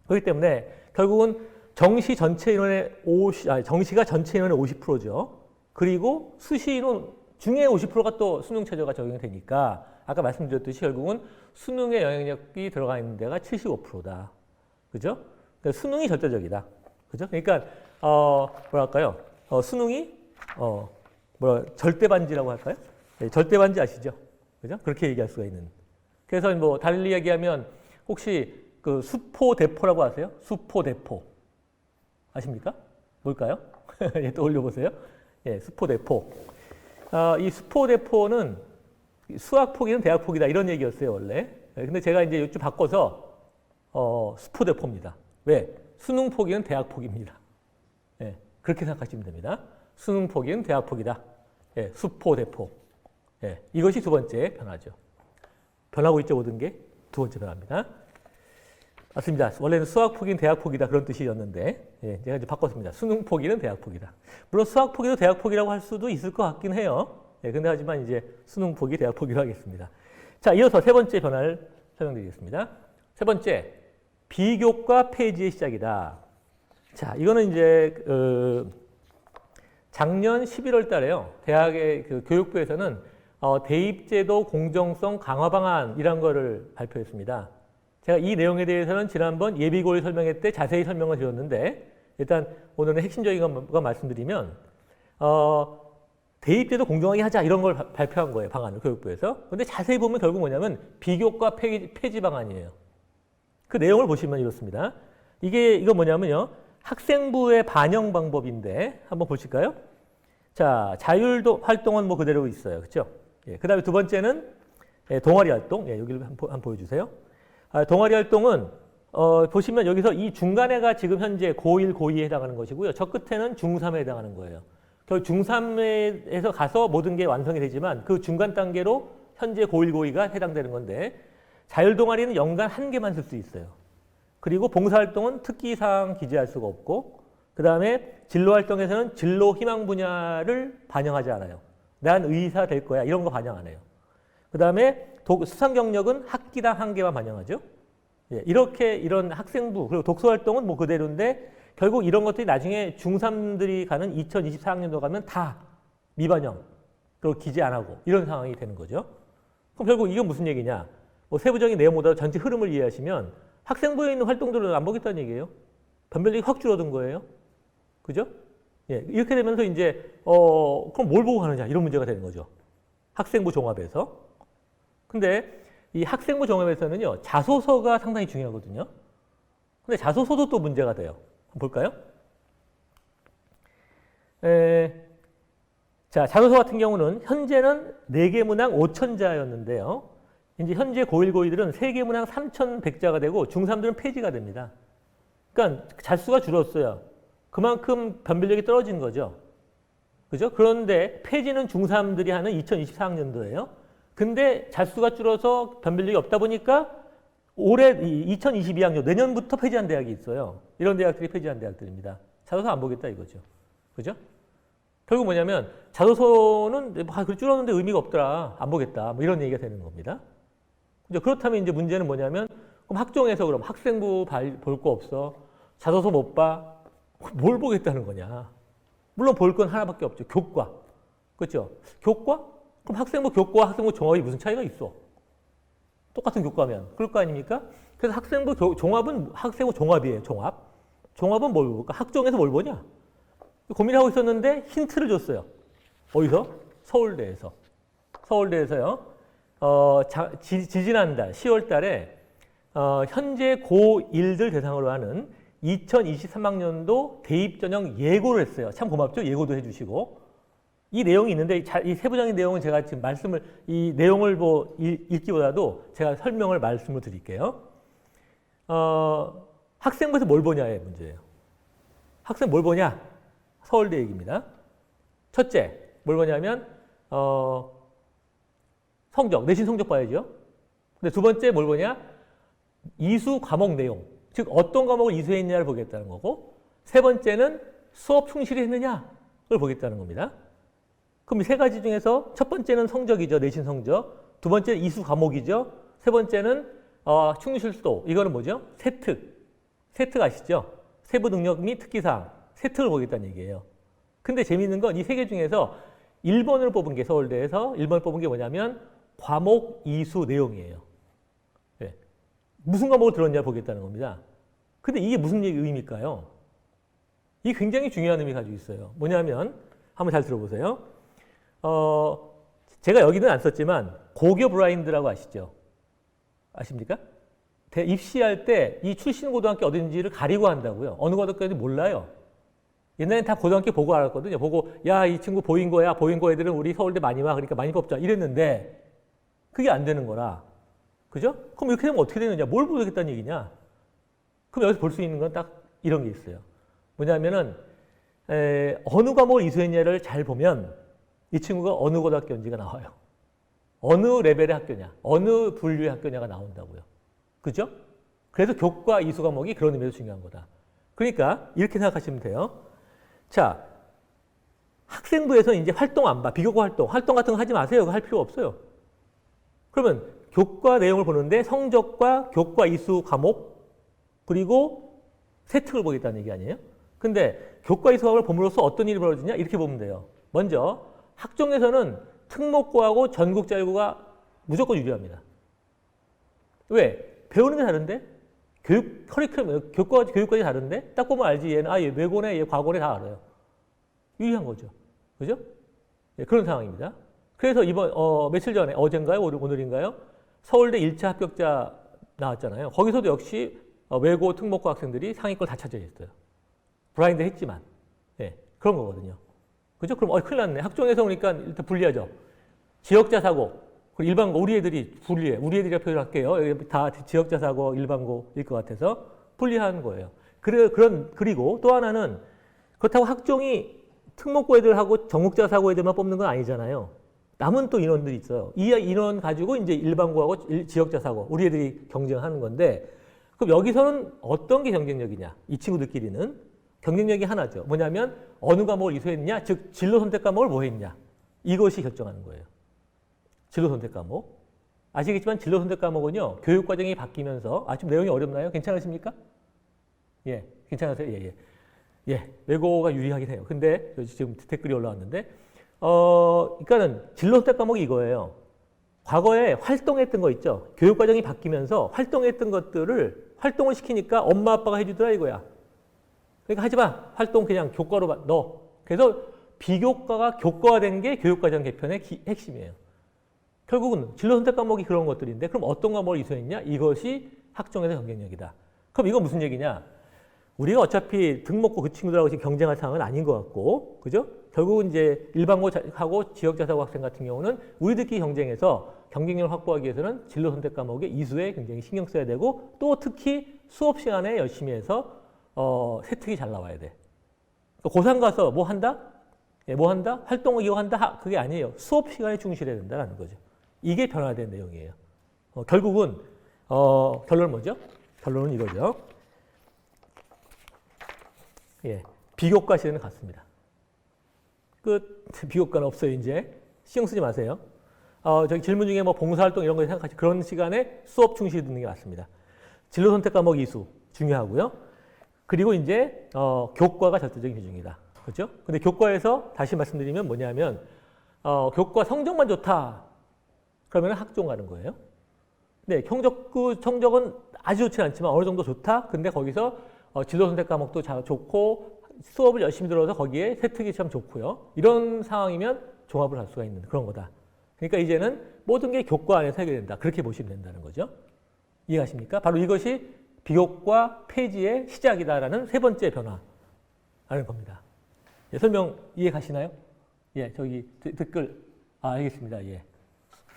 [SPEAKER 1] 그렇기 때문에 결국은 정시 전체 인원의 정시가 전체 인원의 50%죠. 그리고 수시 인원 중에 50%가 또 수능 최저가 적용이 되니까 아까 말씀드렸듯이 결국은 수능의 영향력이 들어가 있는 데가 75%다. 그죠? 그러니까 수능이 절대적이다. 그죠? 그러니까 뭐랄까요? 수능이 절대반지라고 할까요? 네, 절대반지 아시죠? 그죠? 그렇게 얘기할 수가 있는. 그래서 뭐 달리 이야기하면 혹시 그 수포대포라고 아세요? 수포대포. 아십니까? 뭘까요? 예, 떠올려 보세요. 예, 수포대포. 이 수포대포는 수학 포기는 대학 포기다 이런 얘기였어요, 원래. 예, 근데 제가 이제 좀 바꿔서 수포대포입니다. 왜? 수능 포기는 대학 포기입니다. 예, 그렇게 생각하시면 됩니다. 수능 포기는 대학 포기다. 예, 수포대포. 예, 이것이 두 번째 변화죠. 변하고 있죠, 모든 게. 두 번째 변화입니다. 맞습니다. 원래는 수학 포기는 대학 포기다 그런 뜻이었는데 예, 제가 이제 바꿨습니다. 수능 포기는 대학 포기다. 물론 수학 포기도 대학 포기라고 할 수도 있을 것 같긴 해요. 예, 근데 하지만 이제 수능 포기 대학 포기로 하겠습니다. 자, 이어서 세 번째 변화를 설명드리겠습니다. 세 번째, 비교과 폐지의 시작이다. 자, 이거는 이제 작년 11월 달에요. 대학의 그 교육부에서는 대입제도 공정성 강화 방안이란 거를 발표했습니다. 제가 이 내용에 대해서는 지난번 예비고일 설명회 때 자세히 설명을 드렸는데 일단 오늘은 핵심적인 거 말씀드리면 대입제도 공정하게 하자 이런 걸 발표한 거예요. 방안을 교육부에서. 근데 자세히 보면 결국 뭐냐면 비교과 폐지 방안이에요. 그 내용을 보시면 이렇습니다. 이거 뭐냐면요. 학생부의 반영 방법인데 한번 보실까요? 자, 자율 활동은 뭐 그대로 있어요. 그렇죠? 예, 그 다음에 두 번째는 동아리 활동. 예, 여기를 한번 보여주세요. 동아리 활동은 보시면 여기서 이 중간에가 지금 현재 고1, 고2에 해당하는 것이고요. 저 끝에는 중3에 해당하는 거예요. 결국 중3에서 가서 모든 게 완성이 되지만 그 중간 단계로 현재 고1, 고2가 해당되는 건데 자율 동아리는 연간 1개만 쓸 수 있어요. 그리고 봉사활동은 특기사항 기재할 수가 없고 그 다음에 진로활동에서는 진로 희망 분야를 반영하지 않아요. 난 의사 될 거야 이런 거 반영 안 해요. 그 다음에 수상 경력은 학기당 1개만 반영하죠. 예, 이렇게 이런 학생부 그리고 독서활동은 뭐 그대로인데 결국 이런 것들이 나중에 중3들이 가는 2024학년도 가면 다 미반영 그리고 기재 안 하고 이런 상황이 되는 거죠. 그럼 결국 이건 무슨 얘기냐? 뭐 세부적인 내용보다 전체 흐름을 이해하시면 학생부에 있는 활동들은 안 보겠다는 얘기예요. 변별력이 확 줄어든 거예요. 그죠? 예, 이렇게 되면서 이제 그럼 뭘 보고 가느냐 이런 문제가 되는 거죠. 학생부 종합에서. 근데 이 학생부 종합에서는요. 자소서가 상당히 중요하거든요. 근데 자소서도 또 문제가 돼요. 한번 볼까요? 자, 자소서 같은 경우는 현재는 4개 문항 5,000자였는데요. 이제 현재 고1, 고2들은 3개 문항 3,100자가 되고 중3들은 폐지가 됩니다. 그러니까 자수가 줄었어요. 그만큼 변별력이 떨어진 거죠. 그죠? 그런데 폐지는 중3들이 하는 2024학년도예요. 근데 자수가 줄어서 변별력이 없다 보니까 올해 2022학년 내년부터 폐지한 대학이 있어요. 이런 대학들이 폐지한 대학들입니다. 자소서 안 보겠다 이거죠. 그죠? 결국 뭐냐면 자소서는 줄었는데 의미가 없더라. 안 보겠다. 뭐 이런 얘기가 되는 겁니다. 그렇다면 이제 문제는 뭐냐면 그럼 학종에서 그럼 학생부 볼 거 없어. 자소서 못 봐. 뭘 보겠다는 거냐. 물론 볼 건 하나밖에 없죠. 교과. 그렇죠? 교과? 그럼 학생부 교과와 학생부 종합이 무슨 차이가 있어? 똑같은 교과면. 그럴 거 아닙니까? 그래서 학생부 종합은 학생부 종합이에요. 종합. 종합은 뭘 볼까? 학종에서 뭘 보냐? 고민하고 있었는데 힌트를 줬어요. 어디서? 서울대에서. 서울대에서요. 지지난달 10월 달에 현재 고1들 대상으로 하는 2023학년도 대입 전형 예고를 했어요. 참 고맙죠? 예고도 해주시고. 이 내용이 있는데 이 세부적인 내용은 제가 지금 이 내용을 읽기보다도 제가 설명을 말씀을 드릴게요. 학생부에서 뭘 보냐의 문제예요. 학생 뭘 보냐? 서울대 얘기입니다. 첫째, 뭘 보냐면 성적, 내신 성적 봐야죠. 근데 두 번째 뭘 보냐? 이수 과목 내용, 즉 어떤 과목을 이수했느냐를 보겠다는 거고, 세 번째는 수업 충실히 했느냐를 보겠다는 겁니다. 그럼 이 세 가지 중에서 첫 번째는 성적이죠. 내신 성적. 두 번째는 이수 과목이죠. 세 번째는 충실도. 이거는 뭐죠? 세특. 세특 아시죠? 세부 능력 및 특기사항. 세특을 보겠다는 얘기예요. 근데 재미있는 건 이 세 개 중에서 1번을 뽑은 게 서울대에서 1번을 뽑은 게 뭐냐면 과목 이수 내용이에요. 네. 무슨 과목을 들었냐 보겠다는 겁니다. 근데 이게 무슨 의미일까요? 이게 굉장히 중요한 의미 가지고 있어요. 뭐냐면 한번 잘 들어보세요. 제가 여기는 안 썼지만 고교 블라인드라고 아시죠? 아십니까? 입시할 때 이 출신 고등학교 어딘지를 가리고 한다고요. 어느 고등학교인지 몰라요. 옛날엔 다 고등학교 보고 알았거든요. 보고 야, 이 친구 보인고야. 보인고 애들은 우리 서울대 많이 와. 그러니까 많이 뽑자. 이랬는데 그게 안 되는 거라. 그죠? 그럼 이렇게 되면 어떻게 되느냐? 뭘 보겠다는 얘기냐? 그럼 여기서 볼 수 있는 건 딱 이런 게 있어요. 뭐냐면은 어느 과목을 이수했냐를 잘 보면 이 친구가 어느 고등학교인지가 나와요. 어느 레벨의 학교냐, 어느 분류의 학교냐가 나온다고요. 그죠? 그래서 교과 이수 과목이 그런 의미에서 중요한 거다. 그러니까 이렇게 생각하시면 돼요. 자, 학생부에서 이제 활동 안 봐. 비교과 활동 같은 거 하지 마세요. 그거 할 필요 없어요. 그러면 교과 내용을 보는데 성적과 교과 이수 과목 그리고 세특을 보겠다는 얘기 아니에요? 근데 교과 이수 과목을 봄으로써 어떤 일이 벌어지냐? 이렇게 보면 돼요. 먼저 학종에서는 특목고하고 전국자율고가 무조건 유리합니다. 왜? 배우는 게 다른데? 커리큘럼, 교육까지 다른데? 딱 보면 알지. 얘는, 얘 외고네, 얘 과고네 다 알아요. 유리한 거죠. 그죠? 네, 그런 상황입니다. 그래서 며칠 전에, 어젠가요? 오늘인가요? 서울대 1차 합격자 나왔잖아요. 거기서도 역시 외고 특목고 학생들이 상위권 다 차지해 있어요. 블라인드 했지만. 네, 그런 거거든요. 그죠? 그럼 큰일 났네. 학종에서 오니까 일단 불리하죠. 지역자 사고, 일반고, 우리 애들이 불리해. 우리 애들이라 표현할게요. 여기 다 지역자 사고, 일반고일 것 같아서 불리한 거예요. 그리고 또 하나는 그렇다고 학종이 특목고 애들하고 전국자 사고 애들만 뽑는 건 아니잖아요. 남은 또 인원들이 있어요. 이 인원 가지고 이제 일반고하고 지역자 사고, 우리 애들이 경쟁하는 건데, 그럼 여기서는 어떤 게 경쟁력이냐? 이 친구들끼리는 경쟁력이 하나죠. 뭐냐면 어느 과목을 이수했냐, 즉 진로 선택 과목을 뭐 했냐. 이것이 결정하는 거예요. 진로 선택 과목. 아시겠지만 진로 선택 과목은요. 교육 과정이 바뀌면서 좀 내용이 어렵나요? 괜찮으십니까? 예, 괜찮으세요? 예. 예, 외고가 유리하긴 해요. 근데 지금 댓글이 올라왔는데 그러니까는 진로 선택 과목이 이거예요. 과거에 활동했던 거 있죠. 교육 과정이 바뀌면서 활동했던 것들을 활동을 시키니까 엄마 아빠가 해주더라 이거야. 그러니까 하지 마. 활동 그냥 교과로 넣어. 그래서 비교과가 교과화 된 게 교육과정 개편의 핵심이에요. 결국은 진로 선택 과목이 그런 것들인데 그럼 어떤 과목을 이수했냐? 이것이 학종에서 경쟁력이다. 그럼 이건 무슨 얘기냐? 우리가 어차피 등록고 그 친구들하고 지금 경쟁할 상황은 아닌 것 같고, 그죠? 결국은 이제 일반고하고 지역자사고 학생 같은 경우는 우리들끼리 경쟁해서 경쟁력을 확보하기 위해서는 진로 선택 과목의 이수에 굉장히 신경 써야 되고 또 특히 수업 시간에 열심히 해서 세특이 잘 나와야 돼. 고3 가서 뭐 한다? 예, 뭐 한다? 활동을 이거 한다? 그게 아니에요. 수업 시간에 충실해야 된다는 거죠. 이게 변화된 내용이에요. 결국은 결론은 뭐죠? 결론은 이거죠. 예, 비교과 시대는 갔습니다. 비교과는 없어요, 이제. 신경 쓰지 마세요. 저기 질문 중에 뭐 봉사활동 이런 거 생각하시 그런 시간에 수업 충실히 듣는 게 맞습니다. 진로 선택 과목 이수 중요하고요. 그리고 이제 교과가 절대적인 기준이다. 그렇죠? 근데 교과에서 다시 말씀드리면 뭐냐면 교과 성적만 좋다. 그러면 학종 가는 거예요. 네, 성적은 아주 좋지는 않지만 어느 정도 좋다. 근데 거기서 진로 선택 과목도 좋고 수업을 열심히 들어서 거기에 세특이 참 좋고요. 이런 상황이면 종합을 할 수가 있는 그런 거다. 그러니까 이제는 모든 게 교과 안에서 해결된다. 그렇게 보시면 된다는 거죠. 이해가십니까? 바로 이것이 비교과 폐지의 시작이다라는 세 번째 변화라는 겁니다. 예, 설명 이해 가시나요? 예, 저기 댓글 알겠습니다. 예,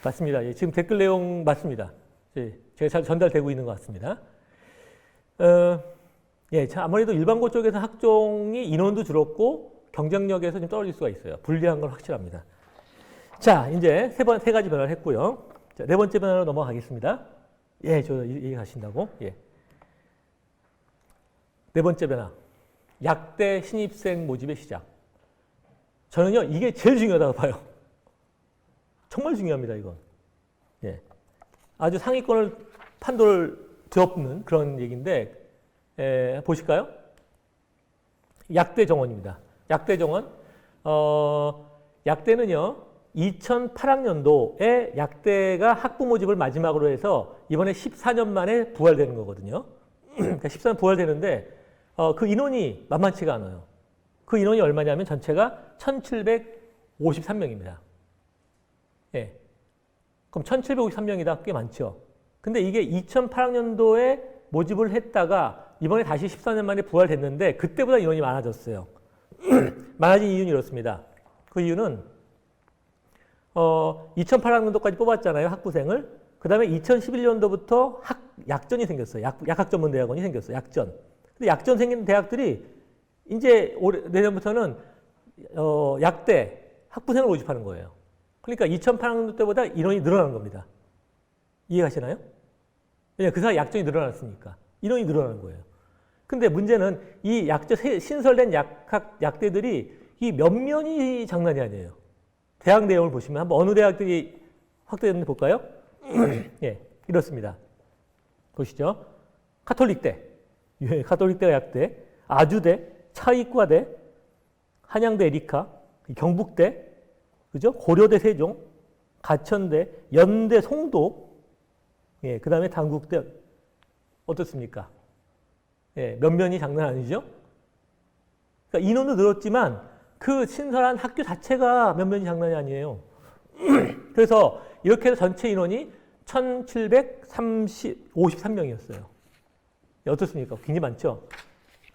[SPEAKER 1] 맞습니다. 예, 지금 댓글 내용 맞습니다. 예, 제가 잘 전달되고 있는 것 같습니다. 예, 아무래도 일반고 쪽에서 학종이 인원도 줄었고 경쟁력에서 좀 떨어질 수가 있어요. 불리한 건 확실합니다. 자, 이제 세 가지 변화를 했고요. 자, 네 번째 변화로 넘어가겠습니다. 예, 저 이해하신다고? 예. 네 번째 변화. 약대 신입생 모집의 시작. 저는요, 이게 제일 중요하다고 봐요. 정말 중요합니다, 이건. 예. 아주 상위권을 판도를 뒤엎는 그런 얘기인데, 보실까요? 약대 정원입니다. 약대 정원. 약대는요, 2008학년도에 약대가 학부 모집을 마지막으로 해서 이번에 14년 만에 부활되는 거거든요. 그러니까 14년 부활되는데 그 인원이 만만치가 않아요. 그 인원이 얼마냐면 전체가 1753명입니다. 예. 그럼 1753명이다. 꽤 많죠. 근데 이게 2008학년도에 모집을 했다가 이번에 다시 14년 만에 부활됐는데 그때보다 인원이 많아졌어요. 많아진 이유는 이렇습니다. 그 이유는 2008학년도까지 뽑았잖아요. 학부생을. 그 다음에 2011년도부터 약전이 생겼어요. 약학전문대학원이 생겼어요. 약전. 근데 약전 생긴 대학들이 이제 내년부터는 약대 학부생을 모집하는 거예요. 그러니까 2008학년도 때보다 인원이 늘어나는 겁니다. 이해가시나요? 왜냐하면 그 사이 약전이 늘어났으니까. 인원이 늘어나는 거예요. 근데 문제는 이 신설된 약대들이 이 면면이 장난이 아니에요. 대학 내용을 보시면 한번 어느 대학들이 확대됐는지 볼까요? 예, 이렇습니다. 보시죠. 카톨릭대, 카톨릭대가 약대, 아주대, 차의과대, 한양대 에리카, 경북대, 그죠? 고려대 세종, 가천대, 연대 송도, 예, 그 다음에 단국대 어떻습니까? 예, 면면이 장난 아니죠? 그러니까 인원도 늘었지만 그 신설한 학교 자체가 면면이 장난이 아니에요. 그래서 이렇게 해서 전체 인원이 1753명이었어요. 어떻습니까? 굉장히 많죠?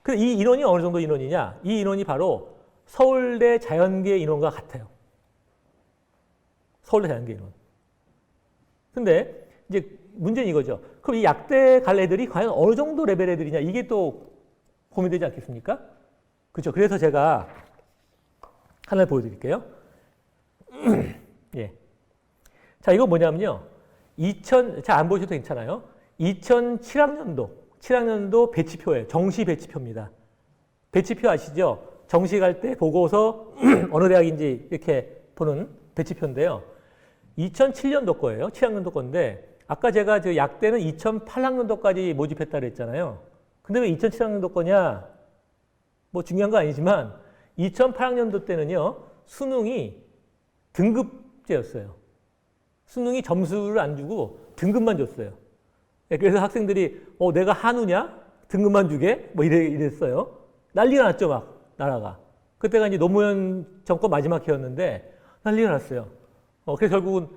[SPEAKER 1] 근데 이 인원이 어느 정도 인원이냐? 이 인원이 바로 서울대 자연계 인원과 같아요. 서울대 자연계 인원. 근데 이제 문제는 이거죠. 그럼 이 약대 갈 애들이 과연 어느 정도 레벨 애들이냐? 이게 또 고민되지 않겠습니까? 그렇죠. 그래서 제가 하나를 보여드릴게요. 예. 자, 이거 뭐냐면요. 자, 안 보셔도 괜찮아요. 2007학년도 배치표예요. 정시 배치표입니다. 배치표 아시죠? 정시 갈 때 보고서 어느 대학인지 이렇게 보는 배치표인데요. 2007년도 거예요. 7학년도 건데 아까 제가 저 약대는 2008학년도까지 모집했다 그랬잖아요. 근데 왜 2007학년도 거냐? 뭐 중요한 거 아니지만 2008학년도 때는요. 수능이 등급제였어요. 수능이 점수를 안 주고 등급만 줬어요. 그래서 학생들이 내가 한우냐? 등급만 주게? 뭐 이랬어요. 난리가 났죠, 막 나라가. 그때가 이제 노무현 정권 마지막 해였는데 난리가 났어요. 그래서 결국은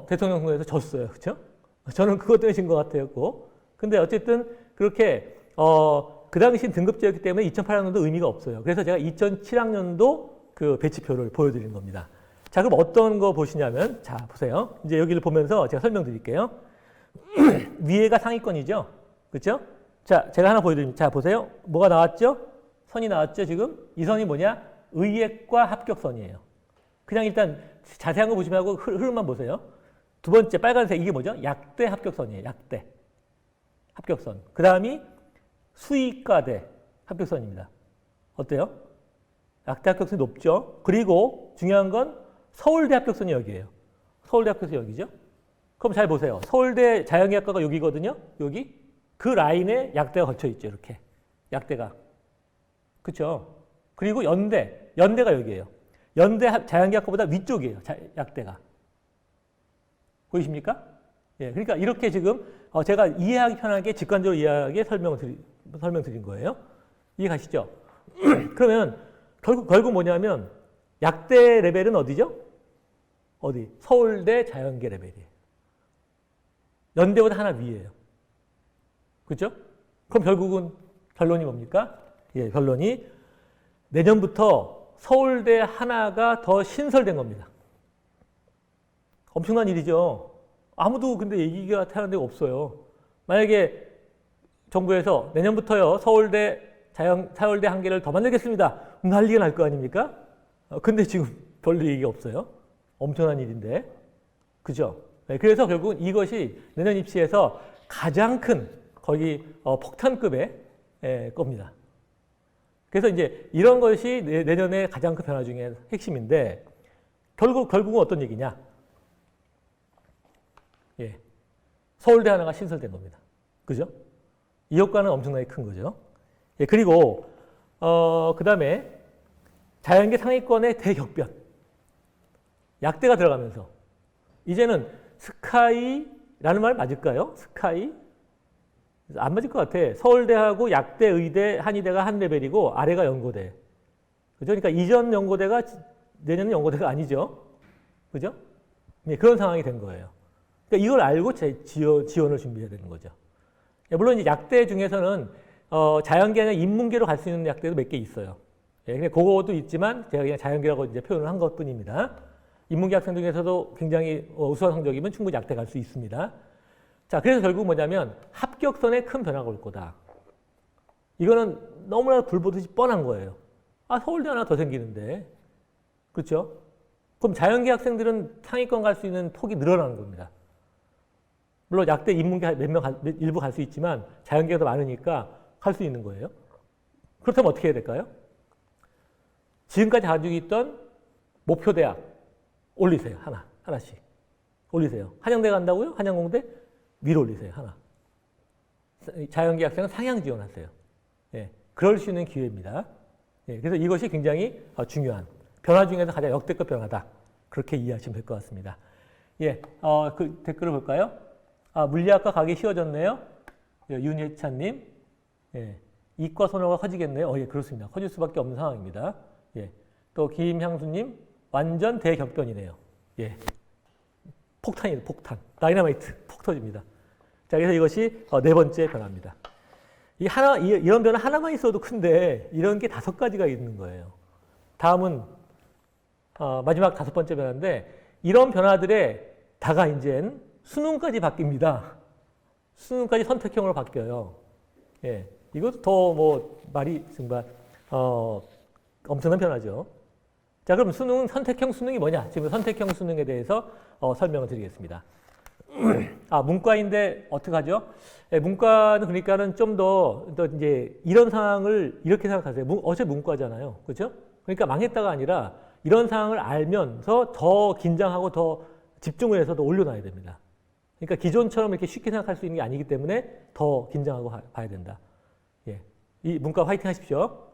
[SPEAKER 1] 대통령 선거에서 졌어요. 그렇죠? 저는 그것 때문에 진 것 같아요. 근데 어쨌든 그렇게 그 당시 등급제였기 때문에 2008학년도 의미가 없어요. 그래서 제가 2007학년도 그 배치표를 보여드리는 겁니다. 자, 그럼 어떤 거 보시냐면, 자, 보세요. 이제 여기를 보면서 제가 설명드릴게요. 위에가 상위권이죠? 그렇죠? 자, 제가 하나 보여드립니다. 자, 보세요. 뭐가 나왔죠? 선이 나왔죠, 지금? 이 선이 뭐냐? 의예과 합격선이에요. 그냥 일단 자세한 거 보지 말고 흐름만 보세요. 두 번째 빨간색 이게 뭐죠? 약대 합격선이에요. 약대 합격선. 그 다음이 수의과대 합격선입니다. 어때요? 약대 합격선이 높죠? 그리고 중요한 건 서울대 합격선이 여기예요. 서울대 합격선이 여기죠? 그럼 잘 보세요. 서울대 자연계학과가 여기거든요. 여기. 그 라인에 약대가 걸쳐 있죠. 이렇게. 약대가. 그렇죠? 그리고 연대가 여기예요. 연대 자연계학과보다 위쪽이에요. 약대가. 보이십니까? 예, 그러니까 이렇게 지금 제가 이해하기 편하게 직관적으로 이해하게 설명드린 거예요. 이해 가시죠? 그러면 결국 뭐냐면 약대 레벨은 어디죠? 어디? 서울대 자연계 레벨이에요. 연대보다 하나 위에요. 그죠? 그럼 결국은 결론이 뭡니까? 예, 결론이 내년부터 서울대 하나가 더 신설된 겁니다. 엄청난 일이죠. 아무도 근데 얘기가 하는 데가 없어요. 만약에 정부에서 내년부터요, 서울대 한 개를 더 만들겠습니다. 난리가 날 거 아닙니까? 근데 지금 별로 얘기가 없어요. 엄청난 일인데. 그죠? 네, 그래서 결국은 이것이 내년 입시에서 가장 큰 거의 폭탄급의 겁니다. 그래서 이제 이런 것이 내년에 가장 큰 변화 중에 핵심인데 결국은 어떤 얘기냐? 예, 서울대 하나가 신설된 겁니다. 그죠? 이 효과는 엄청나게 큰 거죠. 예, 그리고 그 다음에 자연계 상위권의 대격변. 약대가 들어가면서 이제는 스카이라는 말 맞을까요? 스카이? 안 맞을 것 같아. 서울대하고 약대, 의대, 한의대가 한 레벨이고 아래가 연고대. 그죠? 그러니까 이전 연고대가 내년은 연고대가 아니죠. 그죠? 네, 그런 상황이 된 거예요. 그러니까 이걸 알고 지원을 준비해야 되는 거죠. 물론 이제 약대 중에서는 자연계 아니라 인문계로 갈 수 있는 약대도 몇 개 있어요. 예, 근데 그것도 있지만 제가 그냥 자연계라고 이제 표현을 한 것뿐입니다. 인문계 학생 중에서도 굉장히 우수한 성적이면 충분히 약대 갈 수 있습니다. 자, 그래서 결국 뭐냐면 합격선에 큰 변화가 올 거다. 이거는 너무나 불 보듯이 뻔한 거예요. 아, 서울대 하나 더 생기는데. 그렇죠? 그럼 자연계 학생들은 상위권 갈 수 있는 폭이 늘어나는 겁니다. 물론 약대 인문계 일부 갈 수 있지만 자연계가 더 많으니까 갈 수 있는 거예요. 그렇다면 어떻게 해야 될까요? 지금까지 가지고 있던 목표 대학 올리세요. 하나씩. 올리세요. 한양대 간다고요? 한양공대? 위로 올리세요. 하나. 자연계 학생은 상향 지원하세요. 예, 그럴 수 있는 기회입니다. 예, 그래서 이것이 굉장히 중요한 변화 중에서 가장 역대급 변화다. 그렇게 이해하시면 될 것 같습니다. 예, 그 댓글을 볼까요? 물리학과 가기 쉬워졌네요. 예, 윤혜찬님. 예, 이과 선호가 커지겠네요. 예, 그렇습니다. 커질 수밖에 없는 상황입니다. 예, 또 김향수님, 완전 대격변이네요. 예, 폭탄이에요, 폭탄. 다이너마이트, 폭 터집니다. 자, 그래서 이것이 네 번째 변화입니다. 이런 변화 하나만 있어도 큰데 이런 게 5가지가 있는 거예요. 다음은 마지막 5번째 변화인데 이런 변화들의 다가 이젠 수능까지 바뀝니다. 수능까지 선택형으로 바뀌어요. 예, 이것도 더 뭐 말이 정말 엄청난 변화죠. 자, 그럼 선택형 수능이 뭐냐? 지금 선택형 수능에 대해서 설명을 드리겠습니다. 문과인데 어떡하죠? 예, 문과는 그러니까는 좀 더 이제 이런 상황을 이렇게 생각하세요. 어제 문과잖아요. 그렇죠? 그러니까 망했다가 아니라 이런 상황을 알면서 더 긴장하고 더 집중을 해서 더 올려놔야 됩니다. 그러니까 기존처럼 이렇게 쉽게 생각할 수 있는 게 아니기 때문에 더 긴장하고 봐야 된다. 예, 이 문과 화이팅 하십시오.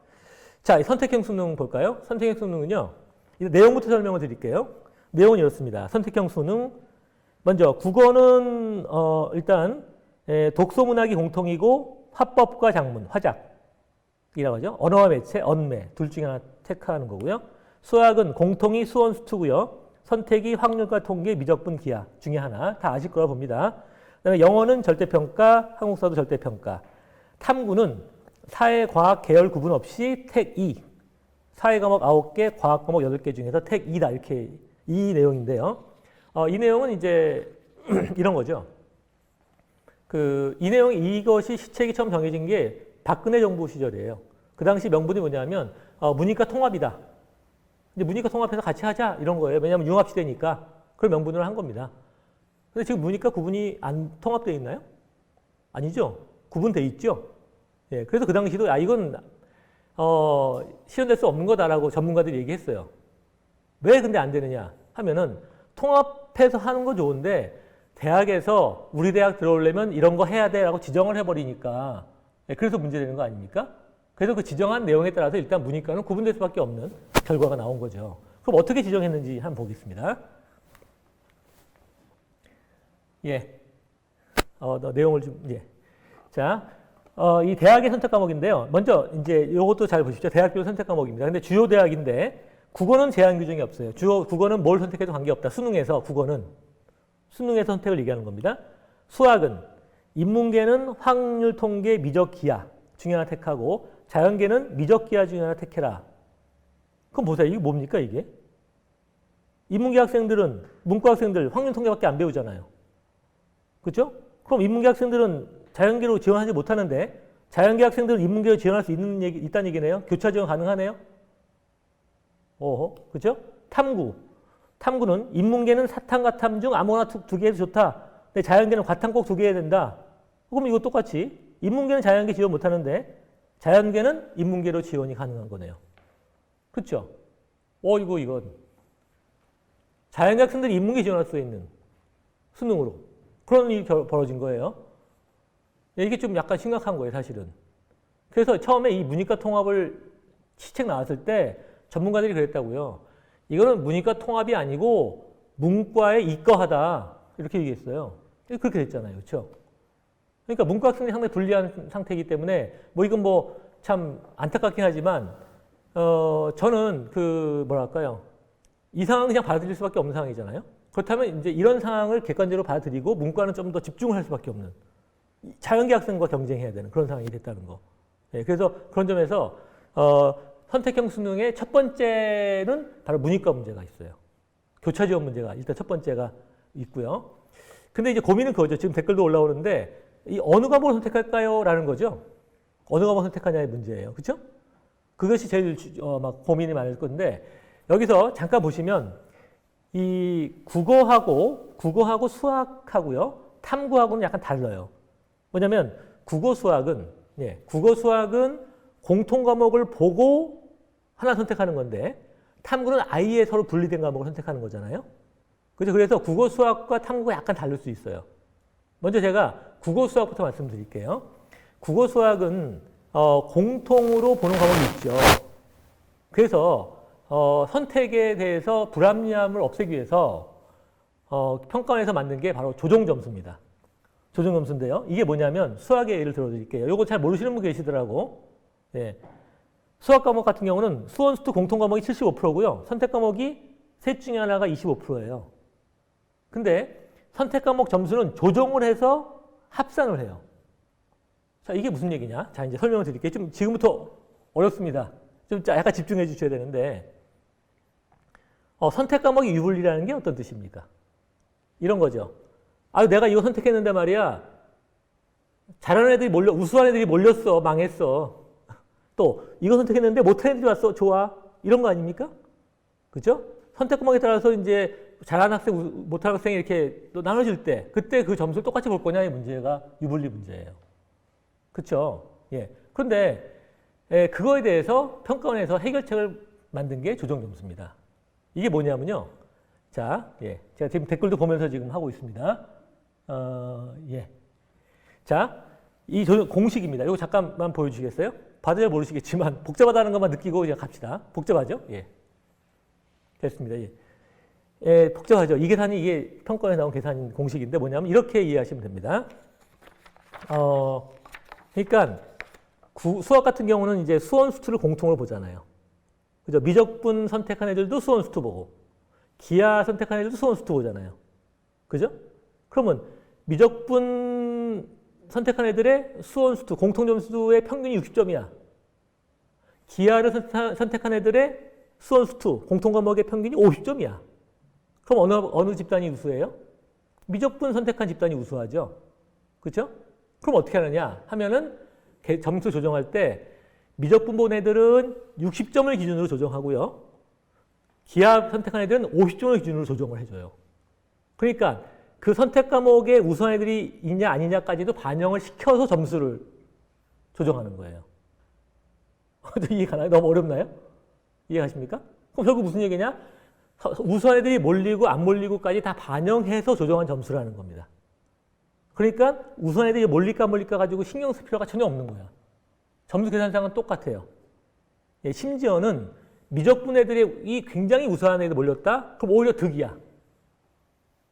[SPEAKER 1] 자, 선택형 수능 볼까요? 선택형 수능은요. 내용부터 설명을 드릴게요. 내용은 이렇습니다. 선택형 수능. 먼저 국어는 일단 독서문학이 공통이고 화법과 작문, 화작이라고 하죠. 언어와 매체, 언매 둘 중에 하나 체크하는 거고요. 수학은 공통이 수원, 수투고요. 선택이 확률과 통계, 미적분, 기하 중에 하나. 다 아실 거라 봅니다. 그다음에 영어는 절대평가, 한국사도 절대평가. 탐구는 사회, 과학, 계열 구분 없이 택 2. 사회 과목 9개, 과학 과목 8개 중에서 택 2다. 이렇게 이 내용인데요. 이 내용은 이제 이런 거죠. 이것이 시책이 처음 정해진 게 박근혜 정부 시절이에요. 그 당시 명분이 뭐냐면 문이과 통합이다. 이제 문이과 통합해서 같이 하자 이런 거예요. 왜냐하면 융합 시대니까 그걸 명분으로 한 겁니다. 근데 지금 문이과 구분이 안 통합되어 있나요? 아니죠. 구분돼 있죠. 예, 그래서 그 당시도 이건 실현될 수 없는 거다라고 전문가들이 얘기했어요. 왜 근데 안 되느냐 하면은 통합해서 하는 거 좋은데 대학에서 우리 대학 들어오려면 이런 거 해야 돼라고 지정을 해버리니까 그래서 문제되는 거 아닙니까? 그래서 그 지정한 내용에 따라서 일단 문이과는 구분될 수밖에 없는 결과가 나온 거죠. 그럼 어떻게 지정했는지 한번 보겠습니다. 예, 내용을 좀 자, 이 대학의 선택 과목인데요. 먼저 이제 이것도 잘 보십시오. 대학교 선택 과목입니다. 근데 주요 대학인데 국어는 제한 규정이 없어요. 국어는 뭘 선택해도 관계없다. 수능에서 선택을 얘기하는 겁니다. 수학은 인문계는 확률, 통계, 미적, 기하 중에 하나 택하고 자연계는 미적, 기하 중에 하나 택해라. 그럼 보세요. 이게 뭡니까 이게? 인문계 학생들은 문과 학생들 확률, 통계밖에 안 배우잖아요. 그렇죠? 그럼 인문계 학생들은 자연계로 지원하지 못하는데 자연계 학생들은 인문계로 지원할 수 있다는 얘기네요. 교차 지원 가능하네요. 그렇죠? 탐구는 인문계는 사탐과 탐 중 아무거나 두 개 해도 좋다. 근데 자연계는 과탐 꼭 두 개 해야 된다. 그럼 이거 똑같이 인문계는 자연계 지원 못하는데 자연계는 인문계로 지원이 가능한 거네요. 그렇죠? 이건 자연계 학생들이 인문계 지원할 수 있는 수능으로 그런 일이 벌어진 거예요. 이게 좀 약간 심각한 거예요, 사실은. 그래서 처음에 이 문이과 통합을 시책 나왔을 때 전문가들이 그랬다고요. 이거는 문이과 통합이 아니고 문과에 이과하다 이렇게 얘기했어요. 그렇게 됐잖아요, 그렇죠? 그러니까 문과 학생들이 상당히 불리한 상태이기 때문에 이건 참 안타깝긴 하지만 저는 이 상황을 그냥 받아들일 수밖에 없는 상황이잖아요. 그렇다면 이제 이런 상황을 객관적으로 받아들이고 문과는 좀 더 집중을 할 수밖에 없는 자연계 학생과 경쟁해야 되는 그런 상황이 됐다는 거. 그래서 그런 점에서 선택형 수능의 첫 번째는 바로 문이과 문제가 있어요. 교차 지원 문제가 일단 첫 번째가 있고요. 근데 이제 고민은 그거죠. 지금 댓글도 올라오는데 이 어느 과목을 선택할까요? 라는 거죠. 어느 과목을 선택하냐의 문제예요. 그렇죠? 그것이 제일 고민이 많을 건데 여기서 잠깐 보시면 이 국어하고 수학하고요. 탐구하고는 약간 달라요. 뭐냐면 국어 수학은 공통 과목을 보고 하나 선택하는 건데 탐구는 아예 서로 분리된 과목을 선택하는 거잖아요. 그죠? 그래서 국어 수학과 탐구가 약간 다를 수 있어요. 먼저 제가 국어 수학부터 말씀드릴게요. 국어 수학은 공통으로 보는 과목이 있죠. 그래서 선택에 대해서 불합리함을 없애기 위해서 평가원에서 만든 게 바로 조정점수입니다. 조정점수인데요. 이게 뭐냐면 수학의 예를 들어드릴게요. 이거 잘 모르시는 분 계시더라고. 수학 과목 같은 경우는 수원, 수투 공통 과목이 75%고요. 선택 과목이 셋 중에 하나가 25%예요. 근데 선택 과목 점수는 조정을 해서 합산을 해요. 자, 이게 무슨 얘기냐? 자, 이제 설명을 드릴게요. 좀 지금부터 어렵습니다. 좀 약간 집중해 주셔야 되는데 선택 과목이 유불리라는 게 어떤 뜻입니까? 이런 거죠. 내가 이거 선택했는데 말이야. 잘하는 애들이 우수한 애들이 몰렸어. 망했어. 또 이거 선택했는데 못하는 애들이 왔어. 좋아. 이런 거 아닙니까? 그죠? 선택 과목에 따라서 이제 잘하는 학생, 못하는 학생이 이렇게 또 나눠질 때 그때 그 점수를 똑같이 볼 거냐의 문제가 유불리 문제예요. 그렇죠? 그런데 그거에 대해서 평가원에서 해결책을 만든 게 조정점수입니다. 이게 뭐냐면요. 자, 제가 지금 댓글도 보면서 지금 하고 있습니다. 자, 이 공식입니다. 이거 잠깐만 보여주시겠어요? 봐도 모르시겠지만 복잡하다는 것만 느끼고 그냥 갑시다. 복잡하죠? 됐습니다. 복잡하죠? 이 계산이 이게 평가원에 나온 계산 공식인데 뭐냐면 이렇게 이해하시면 됩니다. 그러니까 수학 같은 경우는 이제 수원, 수투를 공통으로 보잖아요. 그죠? 미적분 선택한 애들도 수원, 수투 보고 기하 선택한 애들도 수원, 수투 보잖아요. 그죠? 그러면 미적분 선택한 애들의 수원, 수투 공통 점수의 평균이 60점이야. 기하를 선택한 애들의 수원, 수투 공통 과목의 평균이 50점이야. 그럼 어느 집단이 우수해요? 미적분 선택한 집단이 우수하죠. 그렇죠? 그럼 어떻게 하느냐 하면은 점수 조정할 때 미적분 본 애들은 60점을 기준으로 조정하고요. 기하 선택한 애들은 50점을 기준으로 조정을 해줘요. 그러니까 그 선택 과목에 우수한 애들이 있냐 아니냐까지도 반영을 시켜서 점수를 조정하는 거예요. 이해가나요? 너무 어렵나요? 이해가십니까? 그럼 결국 무슨 얘기냐? 우수한 애들이 몰리고 안 몰리고까지 다 반영해서 조정한 점수라는 겁니다. 그러니까 우수한 애들이 몰릴까 안 몰릴까 가지고 신경 쓸 필요가 전혀 없는 거야. 점수 계산상은 똑같아요. 심지어는 미적분 애들이 굉장히 우수한 애들 몰렸다? 그럼 오히려 득이야.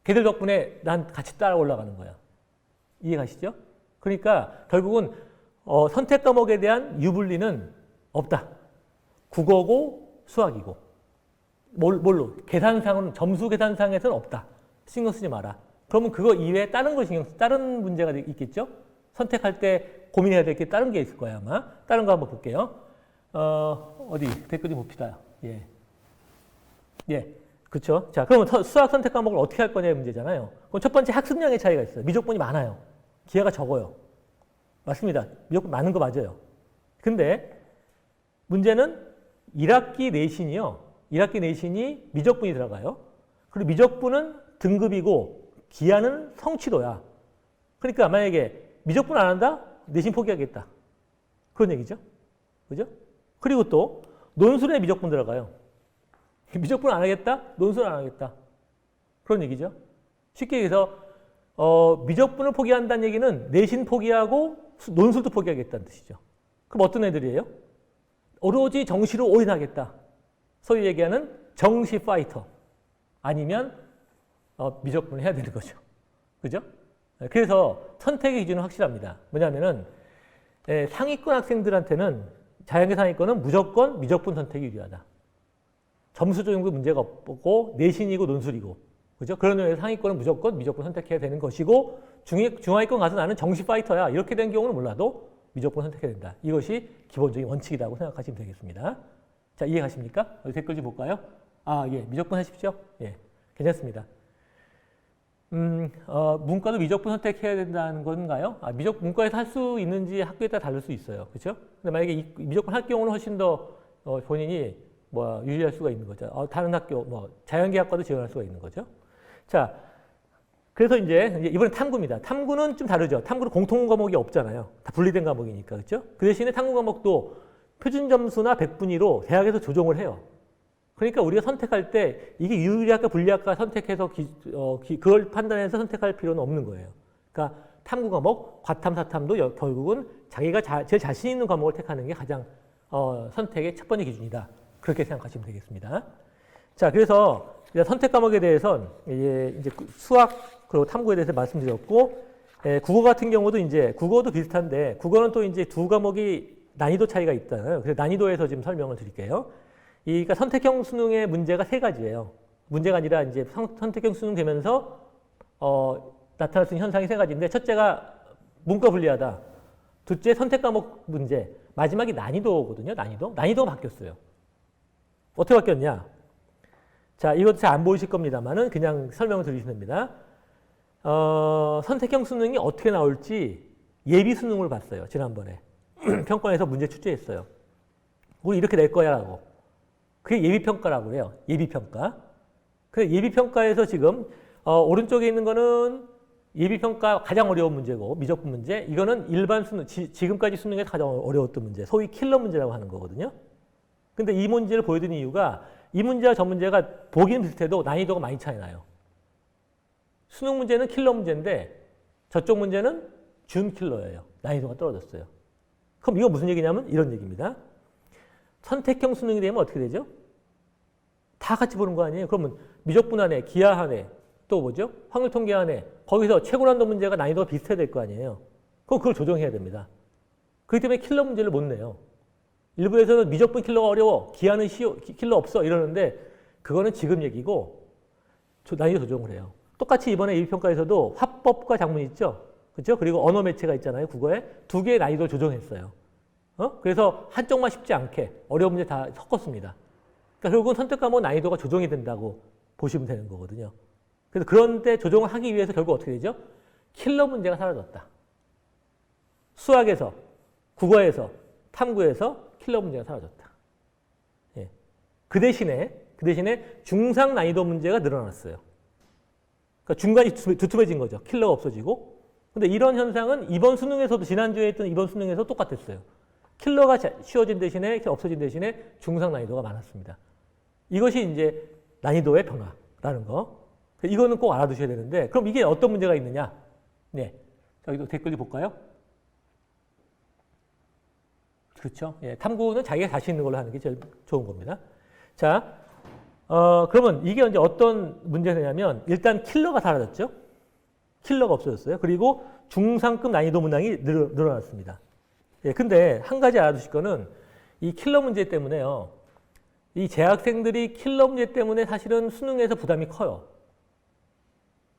[SPEAKER 1] 걔들 덕분에 난 같이 따라 올라가는 거야. 이해가시죠? 그러니까 결국은 선택 과목에 대한 유불리는 없다. 국어고 수학이고. 뭘로? 계산상은, 점수 계산상에서는 없다. 신경 쓰지 마라. 그러면 그거 이외에 다른 거 다른 문제가 있겠죠? 선택할 때 고민해야 될 게 다른 게 있을 거야, 아마. 다른 거 한번 볼게요. 어디, 댓글 좀 봅시다. 예. 예. 그쵸? 자, 그러면 수학 선택 과목을 어떻게 할 거냐의 문제잖아요. 그럼 첫 번째 학습량의 차이가 있어요. 미적분이 많아요. 기하가 적어요. 맞습니다. 미적분 많은 거 맞아요. 근데 문제는 1학기 내신이요. 1학기 내신이 미적분이 들어가요. 그리고 미적분은 등급이고 기하는 성취도야. 그러니까 만약에 미적분 안 한다? 내신 포기하겠다. 그런 얘기죠. 그죠? 그리고 또 논술에 미적분 들어가요. 미적분 안 하겠다? 논술 안 하겠다. 그런 얘기죠. 쉽게 얘기해서 미적분을 포기한다는 얘기는 내신 포기하고 논술도 포기하겠다는 뜻이죠. 그럼 어떤 애들이에요? 오로지 정시로 올인하겠다. 소위 얘기하는 정시 파이터. 아니면 미적분을 해야 되는 거죠. 그죠? 그래서 선택의 기준은 확실합니다. 뭐냐면은 상위권 학생들한테는 자연계 상위권은 무조건 미적분 선택이 유리하다. 점수 조정도 문제가 없고 내신이고 논술이고. 그죠? 그런 의미에서 상위권은 무조건 미적분 선택해야 되는 것이고 중하위권 가서 나는 정시 파이터야. 이렇게 된 경우는 몰라도 미적분 선택해야 된다. 이것이 기본적인 원칙이라고 생각하시면 되겠습니다. 자, 이해가십니까? 댓글 좀 볼까요? 아, 예. 미적분 하십시오. 예. 괜찮습니다. 문과도 미적분 선택해야 된다는 건가요? 문과에서 할 수 있는지 학교에 따라 다를 수 있어요. 그렇죠? 근데 만약에 이 미적분 할 경우는 훨씬 더 본인이 유리할 수가 있는 거죠. 다른 학교, 자연계학과도 지원할 수가 있는 거죠. 자, 그래서 이제 이번엔 탐구입니다. 탐구는 좀 다르죠. 탐구는 공통 과목이 없잖아요. 다 분리된 과목이니까. 그렇죠? 그 대신에 탐구 과목도 표준 점수나 백분위로 대학에서 조정을 해요. 그러니까 우리가 선택할 때 이게 유리학과 분리학과 선택해서 그걸 판단해서 선택할 필요는 없는 거예요. 그러니까 탐구 과목, 과탐, 사탐도 결국은 자기가 제일 자신 있는 과목을 택하는 게 가장 선택의 첫 번째 기준이다. 그렇게 생각하시면 되겠습니다. 자, 그래서 선택 과목에 대해서는 이제 수학 그리고 탐구에 대해서 말씀드렸고, 국어 같은 경우도 이제 국어도 비슷한데 국어는 또 이제 두 과목이 난이도 차이가 있잖아요. 그래서 난이도에서 지금 설명을 드릴게요. 그러니까 선택형 수능의 문제가 세 가지예요. 문제가 아니라 이제 선택형 수능 되면서 나타날 수 있는 현상이 세 가지인데 첫째가 문과 불리하다. 둘째 선택 과목 문제. 마지막이 난이도거든요. 난이도가 바뀌었어요. 어떻게 바뀌었냐? 자, 이것도 잘 안 보이실 겁니다만은 그냥 설명을 드리시면 됩니다. 선택형 수능이 어떻게 나올지 예비 수능을 봤어요. 지난번에. 평가에서 문제 출제했어요. 우리 이렇게 낼 거야 라고. 그게 예비평가라고 해요. 예비평가. 그 예비평가에서 지금 오른쪽에 있는 거는 예비평가 가장 어려운 문제고 미적분 문제. 이거는 일반 수능, 지금까지 수능에서 가장 어려웠던 문제. 소위 킬러 문제라고 하는 거거든요. 근데 이 문제를 보여드린 이유가 이 문제와 저 문제가 보기는 비슷해도 난이도가 많이 차이 나요. 수능 문제는 킬러 문제인데 저쪽 문제는 준 킬러예요. 난이도가 떨어졌어요. 그럼 이거 무슨 얘기냐면 이런 얘기입니다. 선택형 수능이 되면 어떻게 되죠? 다 같이 보는 거 아니에요? 그러면 미적분 안에, 기하 안에, 또 뭐죠? 확률통계 안에 거기서 최고난도 문제가 난이도가 비슷해야 될 거 아니에요? 그럼 그걸 조정해야 됩니다. 그렇기 때문에 킬러 문제를 못 내요. 일부에서는 미적분 킬러가 어려워, 기하는 킬러 없어 이러는데 그거는 지금 얘기고 난이도 조정을 해요. 똑같이 이번에 예비평가에서도 화법과 작문 있죠? 그렇죠? 그리고 언어 매체가 있잖아요. 국어에 두 개의 난이도를 조정했어요. 그래서 한쪽만 쉽지 않게 어려운 문제 다 섞었습니다. 그러니까 결국은 선택 과목 난이도가 조정이 된다고 보시면 되는 거거든요. 그래서 그런데 조정을 하기 위해서 결국 어떻게 되죠? 킬러 문제가 사라졌다. 수학에서, 국어에서, 탐구에서 킬러 문제가 사라졌다. 예. 그 대신에 중상 난이도 문제가 늘어났어요. 그러니까 중간이 두툼해진 거죠. 킬러가 없어지고. 근데 이런 현상은 이번 수능에서도 지난주에 했던 이번 수능에서 똑같았어요. 킬러가 쉬워진 대신에 없어진 대신에 중상 난이도가 많았습니다. 이것이 이제 난이도의 변화라는 거. 이거는 꼭 알아두셔야 되는데 그럼 이게 어떤 문제가 있느냐? 네, 여기도 댓글 볼까요? 그렇죠. 예, 탐구는 자기가 자신 있는 걸로 하는 게 제일 좋은 겁니다. 자, 그러면 이게 이제 어떤 문제냐면 일단 킬러가 사라졌죠. 킬러가 없어졌어요. 그리고 중상급 난이도 문항이 늘어났습니다. 예, 근데 한 가지 알아두실 거는 이 킬러 문제 때문에요. 이 재학생들이 킬러 문제 때문에 사실은 수능에서 부담이 커요.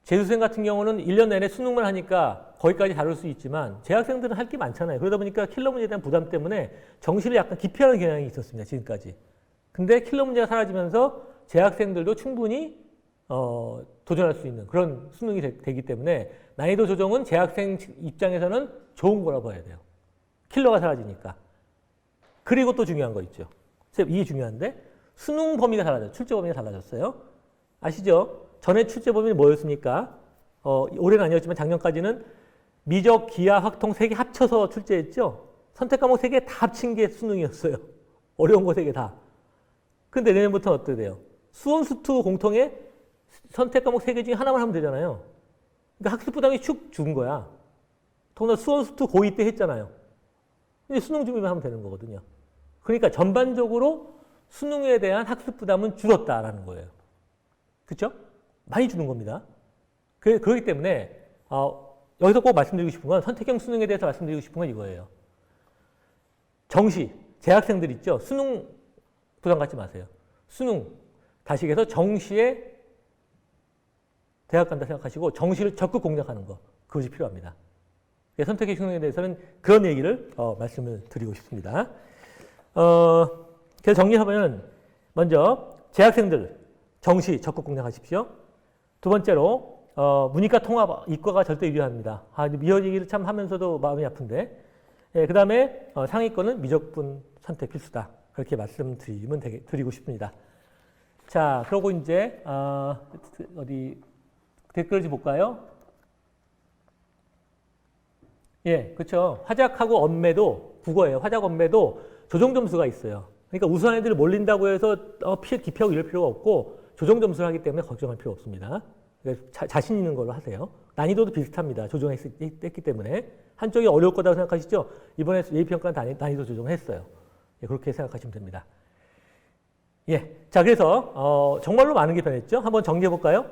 [SPEAKER 1] 재수생 같은 경우는 1년 내내 수능만 하니까 거기까지 다룰 수 있지만 재학생들은 할 게 많잖아요. 그러다 보니까 킬러 문제에 대한 부담 때문에 정시를 약간 기피하는 경향이 있었습니다. 지금까지. 근데 킬러 문제가 사라지면서 재학생들도 충분히 도전할 수 있는 그런 수능이 되기 때문에 난이도 조정은 재학생 입장에서는 좋은 거라 봐야 돼요. 킬러가 사라지니까. 그리고 또 중요한 거 있죠. 이게 중요한데 수능 범위가 달라졌어요. 출제 범위가 달라졌어요. 아시죠? 전에 출제 범위는 뭐였습니까? 올해는 아니었지만 작년까지는 미적, 기하, 확통 3개 합쳐서 출제했죠. 선택 과목 3개 다 합친 게 수능이었어요. 어려운 거 3개 다. 근데 내년부터는 어떻게 돼요? 수원, 수투 공통에 선택 과목 3개 중에 하나만 하면 되잖아요. 그러니까 학습 부담이 축 준 거야. 더구나 수원, 수투 고2 때 했잖아요. 이제 수능 준비만 하면 되는 거거든요. 그러니까 전반적으로 수능에 대한 학습 부담은 줄었다라는 거예요. 그렇죠? 많이 주는 겁니다. 그렇기 때문에 여기서 꼭 말씀드리고 싶은 건 선택형 수능에 대해서 말씀드리고 싶은 건 이거예요. 정시, 재학생들 있죠? 수능 부담 갖지 마세요. 수능, 다시 얘기해서 정시에 대학 간다 생각하시고 정시를 적극 공략하는 거, 그것이 필요합니다. 선택형 수능에 대해서는 그런 얘기를 말씀을 드리고 싶습니다. 그래서 정리하면 먼저 재학생들 정시 적극 공략하십시오. 두 번째로 문이과 통합 이과가 절대 유리합니다. 미어 얘기를 참 하면서도 마음이 아픈데 그 다음에 상위권은 미적분 선택 필수다. 그렇게 드리고 싶습니다. 자, 그러고 이제 어디 댓글 좀 볼까요? 예, 그렇죠. 화작하고 언매도 국어예요. 화작 언매도 조정 점수가 있어요. 그러니까 우수한 애들을 몰린다고 해서 기피하고 이럴 필요가 없고 조정 점수를 하기 때문에 걱정할 필요 없습니다. 그러니까 자신 있는 걸로 하세요. 난이도도 비슷합니다. 조정했기 때문에. 한쪽이 어려울 거라고 생각하시죠? 이번에 예비평가는 난이도 조정을 했어요. 예, 그렇게 생각하시면 됩니다. 예, 자, 그래서 정말로 많은 게 변했죠? 한번 정리해 볼까요?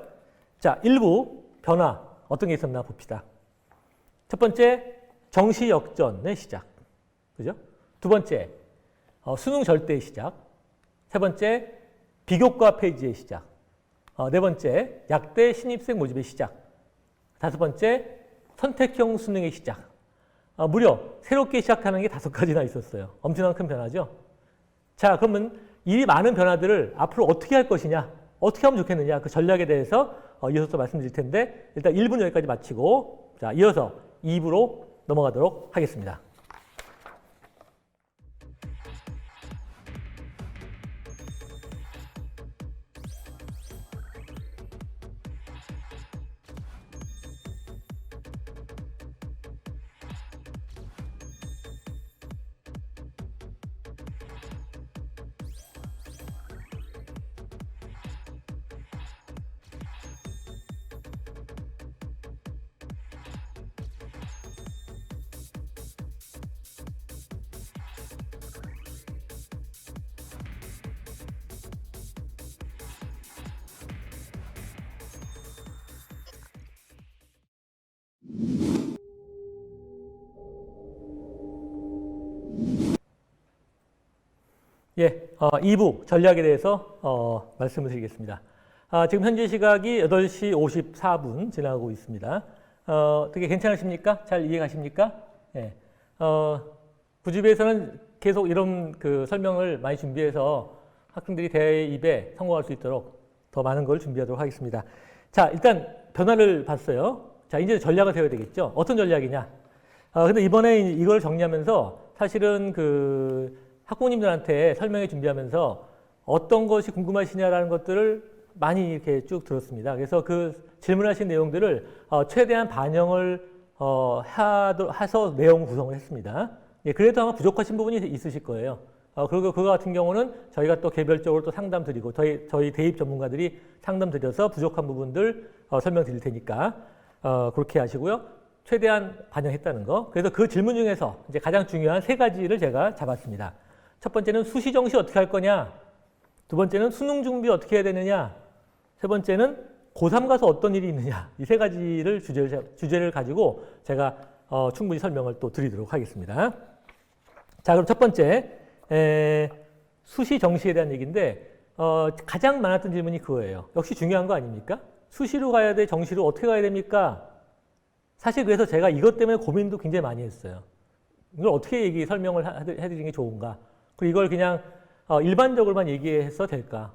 [SPEAKER 1] 자, 일부 변화 어떤 게 있었나 봅시다. 첫 번째, 정시 역전의 시작. 그죠? 두 번째, 수능 절대의 시작. 세 번째, 비교과 폐지의 시작. 네 번째, 약대 신입생 모집의 시작. 다섯 번째, 선택형 수능의 시작. 무려 새롭게 시작하는 게 5가지나 있었어요. 엄청난 큰 변화죠. 자, 그러면 이 많은 변화들을 앞으로 어떻게 할 것이냐, 어떻게 하면 좋겠느냐, 그 전략에 대해서 이어서 또 말씀드릴 텐데 일단 1부는 여기까지 마치고 자, 이어서 2부로 넘어가도록 하겠습니다. 예, 2부 전략에 대해서 말씀을 드리겠습니다. 지금 현재 시각이 8시 54분 지나고 있습니다. 어떻게 괜찮으십니까? 잘 이해가십니까? 예, 부집에서는 계속 이런 그 설명을 많이 준비해서 학생들이 대입에 성공할 수 있도록 더 많은 걸 준비하도록 하겠습니다. 자, 일단 변화를 봤어요. 자, 이제 전략을 세워야 되겠죠. 어떤 전략이냐? 근데 이번에 이걸 정리하면서 사실은 그 학부모님들한테 설명회 준비하면서 어떤 것이 궁금하시냐라는 것들을 많이 이렇게 쭉 들었습니다. 그래서 그 질문하신 내용들을 최대한 반영을 해서 내용 구성을 했습니다. 예, 그래도 아마 부족하신 부분이 있으실 거예요. 그리고 그거 같은 경우는 저희가 또 개별적으로 또 상담 드리고 저희 대입 전문가들이 상담 드려서 부족한 부분들 설명드릴 테니까 그렇게 하시고요. 최대한 반영했다는 거. 그래서 그 질문 중에서 이제 가장 중요한 3가지를 제가 잡았습니다. 첫 번째는 수시 정시 어떻게 할 거냐? 두 번째는 수능 준비 어떻게 해야 되느냐? 세 번째는 고3 가서 어떤 일이 있느냐? 이 3가지를 주제를 가지고 제가 충분히 설명을 또 드리도록 하겠습니다. 자, 그럼 첫 번째 수시, 정시에 대한 얘기인데 가장 많았던 질문이 그거예요. 역시 중요한 거 아닙니까? 수시로 가야 돼? 정시로 어떻게 가야 됩니까? 사실 그래서 제가 이것 때문에 고민도 굉장히 많이 했어요. 이걸 어떻게 설명을 해드리는 게 좋은가? 그리고 이걸 그냥 일반적으로만 얘기해서 될까?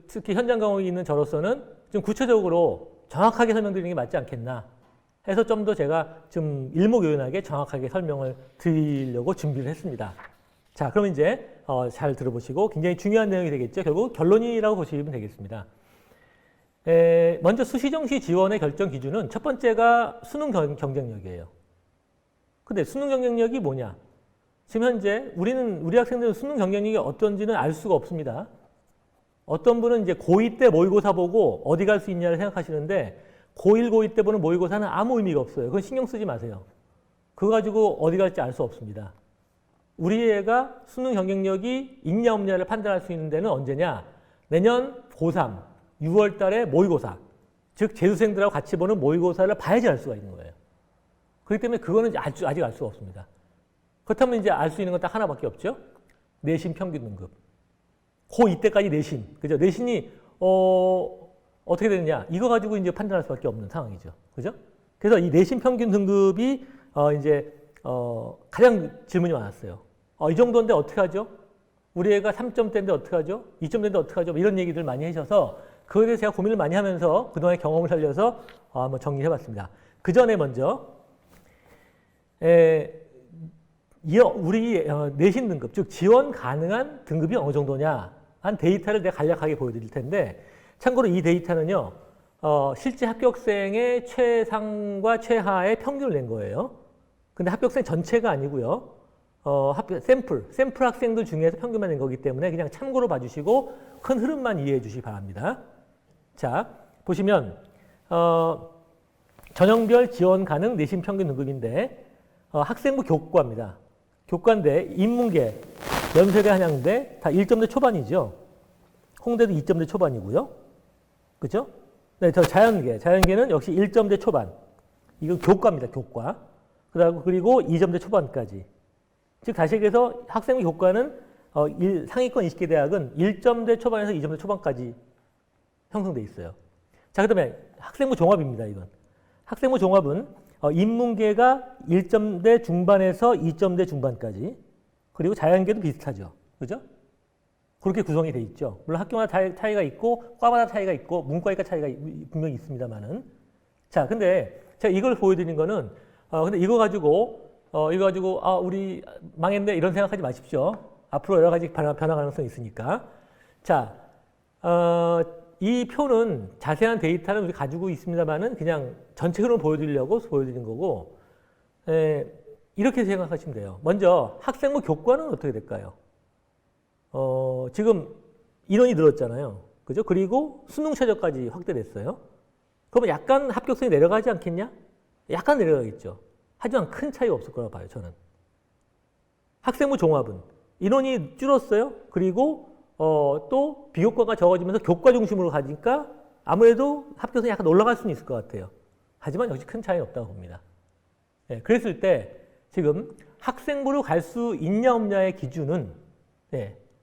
[SPEAKER 1] 특히 현장 경험이 있는 저로서는 좀 구체적으로 정확하게 설명드리는 게 맞지 않겠나 해서 좀 더 제가 좀 일목요연하게 정확하게 설명을 드리려고 준비를 했습니다. 자, 그럼 이제 잘 들어보시고 굉장히 중요한 내용이 되겠죠. 결국 결론이라고 보시면 되겠습니다. 먼저 수시정시 지원의 결정 기준은 첫 번째가 수능 경쟁력이에요. 근데 수능 경쟁력이 뭐냐? 지금 현재 우리 학생들은 수능 경쟁력이 어떤지는 알 수가 없습니다. 어떤 분은 이제 고2 때 모의고사 보고 어디 갈 수 있냐를 생각하시는데 고1, 고2 때 보는 모의고사는 아무 의미가 없어요. 그건 신경 쓰지 마세요. 그거 가지고 어디 갈지 알 수 없습니다. 우리 애가 수능 경쟁력이 있냐 없냐를 판단할 수 있는 데는 언제냐? 내년 고3, 6월 달에 모의고사, 즉 재수생들하고 같이 보는 모의고사를 봐야지 알 수가 있는 거예요. 그렇기 때문에 그거는 아직 알 수가 없습니다. 그렇다면 이제 알 수 있는 건 딱 하나밖에 없죠. 내신 평균 등급. 고2 때까지 내신, 그죠? 내신이 어떻게 되느냐? 이거 가지고 이제 판단할 수밖에 없는 상황이죠. 그죠? 그래서 이 내신 평균 등급이 가장 질문이 많았어요. 이 정도인데 어떻게 하죠? 우리 애가 3점대인데 어떻게 하죠? 2점대인데 어떻게 하죠? 이런 얘기들 많이 해주셔서 그거에 대해서 제가 고민을 많이 하면서 그동안의 경험을 살려서 한번 정리해 봤습니다. 그 전에 먼저 우리 내신 등급, 즉 지원 가능한 등급이 어느 정도냐 한 데이터를 내가 간략하게 보여드릴 텐데 참고로 이 데이터는요. 실제 합격생의 최상과 최하의 평균을 낸 거예요. 근데 합격생 전체가 아니고요. 샘플 학생들 중에서 평균만 낸 거기 때문에 그냥 참고로 봐주시고 큰 흐름만 이해해 주시기 바랍니다. 자, 보시면 전형별 지원 가능 내신 평균 등급인데 학생부 교과입니다. 교과인데 인문계, 연세대, 한양대 다 1점대 초반이죠. 홍대도 2점대 초반이고요. 그죠? 네, 저 자연계는 역시 1점대 초반. 이거 교과입니다. 교과. 그리고 2점대 초반까지. 즉 다시 얘기해서 학생부 교과는 상위권 20개 대학은 1점대 초반에서 2점대 초반까지 형성돼 있어요. 자, 그다음에 학생부 종합입니다. 이건 학생부 종합은 인문계가 1점대 중반에서 2점대 중반까지, 그리고 자연계도 비슷하죠. 그죠? 그렇게 구성이 돼 있죠. 물론 학교마다 차이가 있고 과마다 차이가 있고 문과니까 차이가 분명히 있습니다만은. 자, 근데 제가 이걸 보여드린 거는 근데 이거 가지고 우리 망했네 이런 생각하지 마십시오. 앞으로 여러 가지 변화 가능성이 있으니까. 자, 이 표는 자세한 데이터는 우리 가지고 있습니다만은 그냥 전체 흐름을 보여드리려고 보여드린 거고, 이렇게 생각하시면 돼요. 먼저 학생부 교과는 어떻게 될까요? 지금 인원이 늘었잖아요. 그죠? 그리고 수능 최저까지 확대됐어요. 그러면 약간 합격성이 내려가지 않겠냐? 약간 내려가겠죠. 하지만 큰 차이가 없을 거라고 봐요, 저는. 학생부 종합은 인원이 줄었어요. 그리고 또 비교과가 적어지면서 교과 중심으로 가니까 아무래도 합격성이 약간 올라갈 수는 있을 것 같아요. 하지만 역시 큰 차이는 없다고 봅니다. 네, 그랬을 때 지금 학생부로 갈 수 있냐 없냐의 기준은,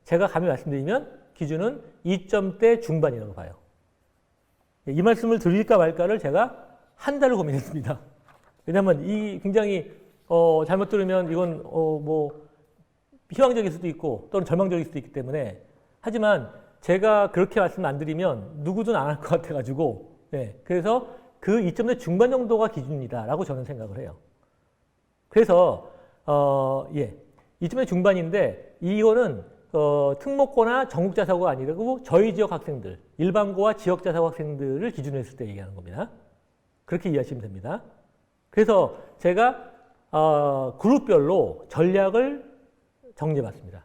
[SPEAKER 1] 제가 감히 말씀드리면 기준은 2점대 중반이라고 봐요. 이 말씀을 드릴까 말까를 제가 한 달을 고민했습니다. 왜냐하면 이 굉장히 잘못 들으면 이건 희망적일 수도 있고 또는 절망적일 수도 있기 때문에, 하지만 제가 그렇게 말씀 안 드리면 누구든 안 할 것 같아가지고, 그래서 그 2점대 중반 정도가 기준이다라고 저는 생각을 해요. 그래서 2점대 중반인데 이거는 특목고나 전국자사고가 아니고 저희 지역 학생들, 일반고와 지역자사고 학생들을 기준으로 했을 때 얘기하는 겁니다. 그렇게 이해하시면 됩니다. 그래서 제가 그룹별로 전략을 정리해봤습니다.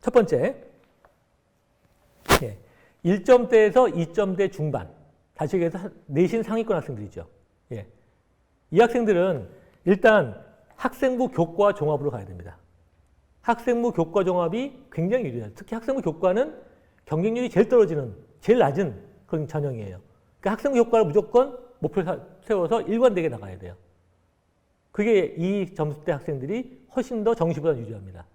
[SPEAKER 1] 첫 번째, 1점대에서 2점대 중반, 다시 얘기해서 내신 상위권 학생들이죠. 이 학생들은 일단 학생부 교과 종합으로 가야 됩니다. 학생부 교과 종합이 굉장히 유리해요. 특히 학생부 교과는 경쟁률이 제일 떨어지는, 제일 낮은 그런 전형이에요. 그러니까 학생부 교과를 무조건 목표를 세워서 일관되게 나가야 돼요. 그게 이 점수대 학생들이 훨씬 더 정시보다 유리합니다.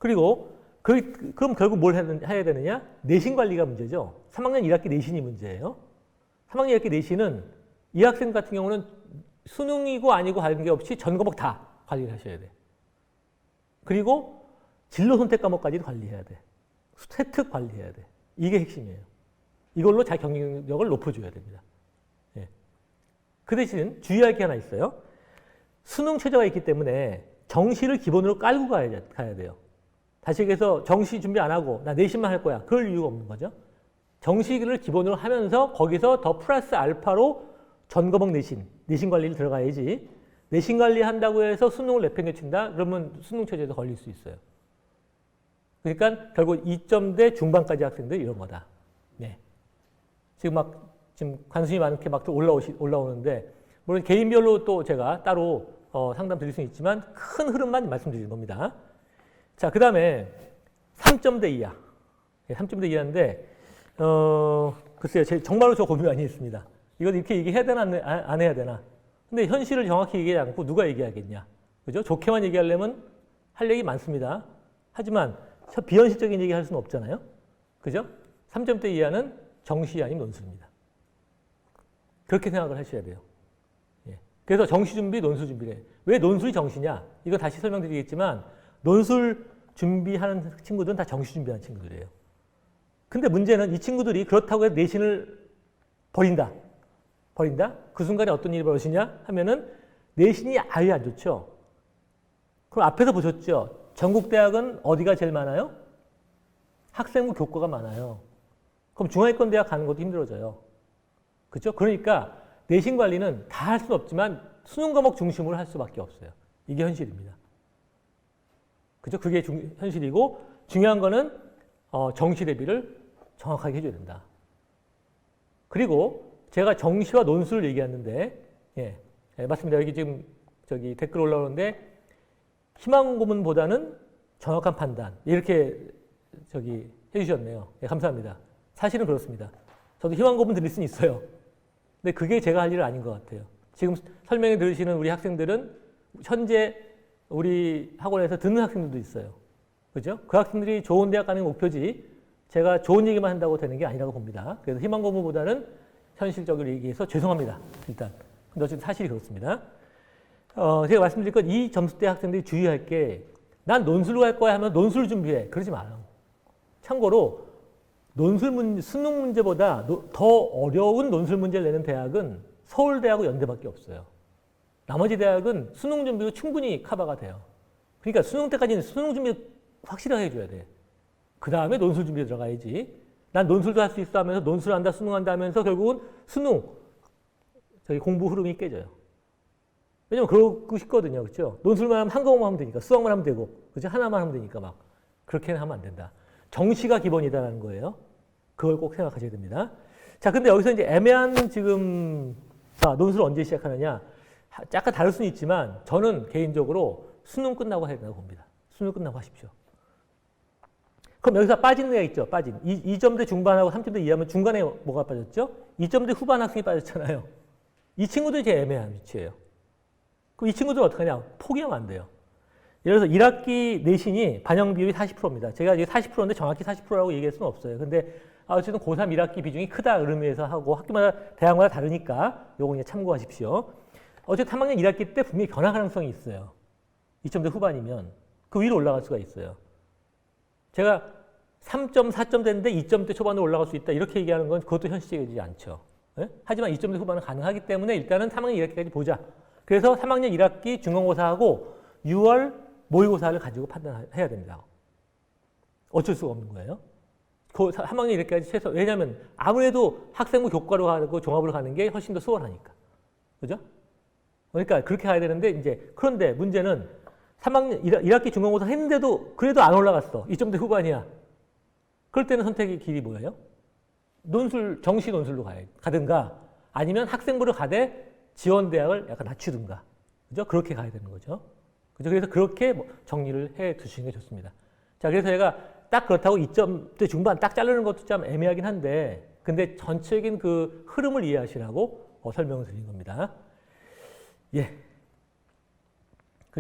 [SPEAKER 1] 그리고 그럼 결국 뭘 해야 되느냐? 내신 관리가 문제죠. 3학년 1학기 내신이 문제예요. 3학년 1학기 내신은 이 학생 같은 경우는 수능이고 아니고 관계없이 전 과목 다 관리를 하셔야 돼. 그리고 진로 선택 과목까지도 관리해야 돼. 세특 관리해야 돼. 이게 핵심이에요. 이걸로 자기 경쟁력을 높여줘야 됩니다. 예. 그 대신 주의할 게 하나 있어요. 수능 최저가 있기 때문에 정시를 기본으로 깔고 가야 돼요. 다시 얘기해서 정시 준비 안 하고 나 내신만 할 거야. 그럴 이유가 없는 거죠. 정시를 기본으로 하면서 거기서 더 플러스 알파로 전 과목 내신 관리를 들어가야지. 내신 관리 한다고 해서 수능을 내팽개친다? 그러면 수능 최저에도 걸릴 수 있어요. 그러니까 결국 2점대 중반까지 학생들 이런 거다. 네. 지금 관심이 많게 막 올라오는데 물론 개인별로 또 제가 따로 상담 드릴 수는 있지만 큰 흐름만 말씀드리는 겁니다. 자, 그 다음에 3점대 이하. 3점대 이하인데 글쎄요. 정말로 저 고민 많이 했습니다. 이거 이렇게 얘기해야 되나 안 해야 되나. 근데 현실을 정확히 얘기하지 않고 누가 얘기하겠냐. 그죠? 좋게만 얘기하려면 할 얘기 많습니다. 하지만 비현실적인 얘기 할 수는 없잖아요. 그죠? 3점대 이하는 정시 아닌 논술입니다. 그렇게 생각을 하셔야 돼요. 예. 그래서 정시 준비, 논술 준비래. 왜 논술이 정시냐? 이거 다시 설명드리겠지만 논술 준비하는 친구들은 다 정시 준비하는 친구들이에요. 근데 문제는 이 친구들이 그렇다고 해서 내신을 버린다. 그 순간에 어떤 일이 벌어지냐 하면은 내신이 아예 안 좋죠. 그럼 앞에서 보셨죠? 전국대학은 어디가 제일 많아요? 학생부 교과가 많아요. 그럼 중하위권 대학 가는 것도 힘들어져요. 그렇죠? 그러니까 내신 관리는 다 할 수는 없지만 수능 과목 중심으로 할 수밖에 없어요. 이게 현실입니다. 그죠? 그게 현실이고 중요한 거는 정시 대비를 정확하게 해줘야 된다. 그리고 제가 정시와 논술을 얘기했는데 맞습니다. 여기 지금 댓글 올라오는데 희망 고문보다는 정확한 판단 이렇게 해주셨네요. 감사합니다. 사실은 그렇습니다. 저도 희망 고문 드릴 수는 있어요. 근데 그게 제가 할 일은 아닌 것 같아요. 지금 설명해 들으시는 우리 학생들은 현재 우리 학원에서 듣는 학생들도 있어요. 그죠? 그 학생들이 좋은 대학 가는 게 목표지 제가 좋은 얘기만 한다고 되는 게 아니라고 봅니다. 그래서 희망 고문보다는 현실적으로 얘기해서 죄송합니다. 일단. 근데 어쨌든 사실이 그렇습니다. 제가 말씀드릴 건 이 점수대 학생들이 주의할 게 난 논술로 갈 거야 하면 논술 준비해. 그러지 마요. 참고로 수능 문제보다 더 어려운 논술 문제를 내는 대학은 서울대하고 연대밖에 없어요. 나머지 대학은 수능 준비도 충분히 커버가 돼요. 그러니까 수능 때까지는 수능 준비 확실하게 해줘야 돼. 그 다음에 논술 준비에 들어가야지. 난 논술도 할 수 있어 하면서 논술 한다, 수능 한다 하면서 결국은 수능 공부 흐름이 깨져요. 왜냐면 그러고 싶거든요. 그렇죠? 논술만 하면 한 과목만 하면 되니까 수학만 하면 되고 그죠? 하나만 하면 되니까 막 그렇게는 하면 안 된다. 정시가 기본이다라는 거예요. 그걸 꼭 생각하셔야 됩니다. 자, 근데 여기서 이제 애매한 지금 논술 언제 시작하느냐? 약간 다를 수는 있지만 저는 개인적으로 수능 끝나고 해야 된다고 봅니다. 수능 끝나고 하십시오. 그럼 여기서 빠지는 애가 있죠. 2점대 중반하고 3점대 이하면 중간에 뭐가 빠졌죠? 2점대 후반 학생이 빠졌잖아요. 이 친구들이 제일 애매한 위치예요. 그럼 이 친구들은 어떡하냐? 포기하면 안 돼요. 예를 들어서 1학기 내신이 반영 비율이 40%입니다. 제가 이게 40%인데 정확히 40%라고 얘기할 수는 없어요. 근데 어쨌든 고3 1학기 비중이 크다 의미에서 하고 학교마다 대학마다 다르니까 요거 이제 참고하십시오. 어쨌든 3학년 1학기 때 분명히 변화 가능성이 있어요. 2점대 후반이면 그 위로 올라갈 수가 있어요. 제가 3점, 4점 됐는데 2점대 초반으로 올라갈 수 있다 이렇게 얘기하는 건 그것도 현실적이지 않죠. 네? 하지만 2점대 후반은 가능하기 때문에 일단은 3학년 1학기까지 보자. 그래서 3학년 1학기 중간고사하고 6월 모의고사를 가지고 판단해야 됩니다. 어쩔 수가 없는 거예요. 그 3학년 1학기까지 최소 왜냐하면 아무래도 학생부 교과로 가고 종합으로 가는 게 훨씬 더 수월하니까. 그죠? 그러니까 그렇게 가야 되는데 이제 그런데 문제는 3학년 1학기 중간고사 했는데도 그래도 안 올라갔어. 2점대 후반이야. 그럴 때는 선택의 길이 뭐예요? 정시 논술로 가든가 아니면 학생부를 가되 지원대학을 약간 낮추든가. 그죠? 그렇게 가야 되는 거죠. 그죠? 그래서 그렇게 정리를 해 두시는 게 좋습니다. 자, 그래서 제가 딱 그렇다고 2점대 중반 딱 자르는 것도 좀 애매하긴 한데 근데 전체적인 그 흐름을 이해하시라고 설명을 드린 겁니다. 예.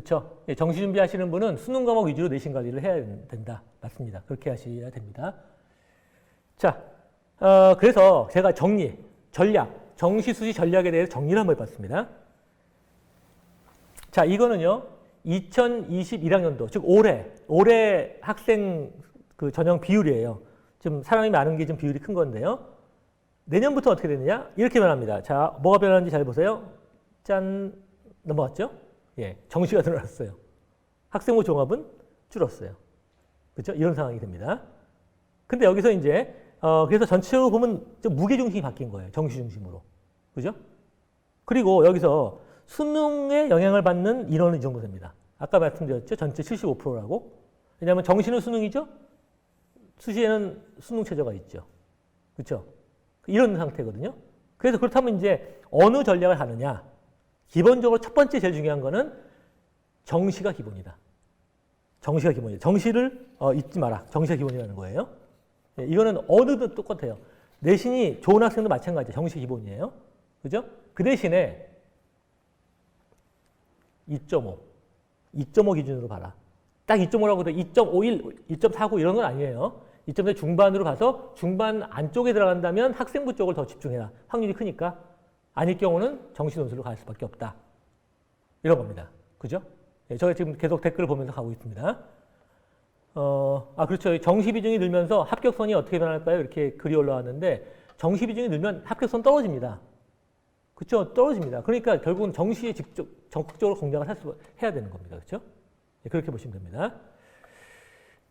[SPEAKER 1] 그렇죠? 예, 정시 준비하시는 분은 수능 과목 위주로 내신 관리를 해야 된다. 맞습니다. 그렇게 하셔야 됩니다. 자, 그래서 제가 전략, 정시 수시 전략에 대해서 정리를 한번 해봤습니다. 자, 이거는요, 2021학년도, 즉 올해 학생 그 전형 비율이에요. 좀 사람이 많은 게 좀 비율이 큰 건데요. 내년부터 어떻게 되느냐? 이렇게 변합니다. 자, 뭐가 변하는지 잘 보세요. 짠, 넘어갔죠? 예, 정시가 늘어났어요. 학생부 종합은 줄었어요. 그렇죠? 이런 상황이 됩니다. 근데 여기서 이제 그래서 전체적으로 보면 좀 무게 중심이 바뀐 거예요. 정시 중심으로. 그죠? 그리고 여기서 수능에 영향을 받는 인원은 이 정도 됩니다. 아까 말씀드렸죠? 전체 75%라고. 왜냐하면 정시는 수능이죠? 수시에는 수능 최저가 있죠. 그렇죠? 이런 상태거든요. 그래서 그렇다면 이제 어느 전략을 하느냐? 기본적으로 첫 번째 제일 중요한 거는 정시가 기본이다. 정시가 기본이다. 정시를 잊지 마라. 정시가 기본이라는 거예요. 예, 이거는 어느든 똑같아요. 내신이 좋은 학생도 마찬가지예요. 정시 기본이에요. 그죠? 그 대신에 2.5 기준으로 봐라. 딱 2.5라고 해도 2.51, 2.49 이런 건 아니에요. 2.4 중반으로 가서 중반 안쪽에 들어간다면 학생부 쪽을 더 집중해라. 확률이 크니까. 아닐 경우는 정시 논술로 갈 수밖에 없다. 이런 겁니다. 그죠? 예, 제가 지금 계속 댓글을 보면서 가고 있습니다. 그렇죠. 정시 비중이 늘면서 합격선이 어떻게 변할까요? 이렇게 글이 올라왔는데 정시 비중이 늘면 합격선 떨어집니다. 그렇죠? 떨어집니다. 그러니까 결국은 정시에 직접 적극적으로 공략을 해야 되는 겁니다. 그렇죠? 예, 그렇게 보시면 됩니다.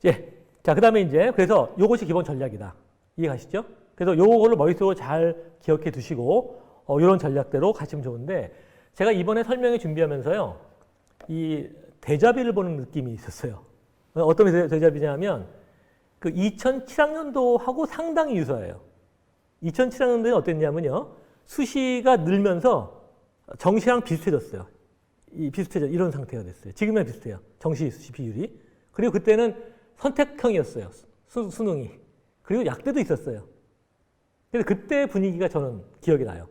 [SPEAKER 1] 예. 자, 그 다음에 이제 그래서 이것이 기본 전략이다. 이해가시죠? 그래서 요거를 머릿속으로 잘 기억해 두시고 이런 전략대로 가시면 좋은데 제가 이번에 설명회 준비하면서요. 이 대자비를 보는 느낌이 있었어요. 어떤 대자비냐면 그 2007학년도하고 상당히 유사해요. 2007학년도에 어땠냐면요. 수시가 늘면서 정시랑 비슷해졌어요. 이런 상태가 됐어요. 지금이랑 비슷해요. 정시 수시 비율이. 그리고 그때는 선택형이었어요. 수능이. 그리고 약대도 있었어요. 그래서 그때 분위기가 저는 기억이 나요.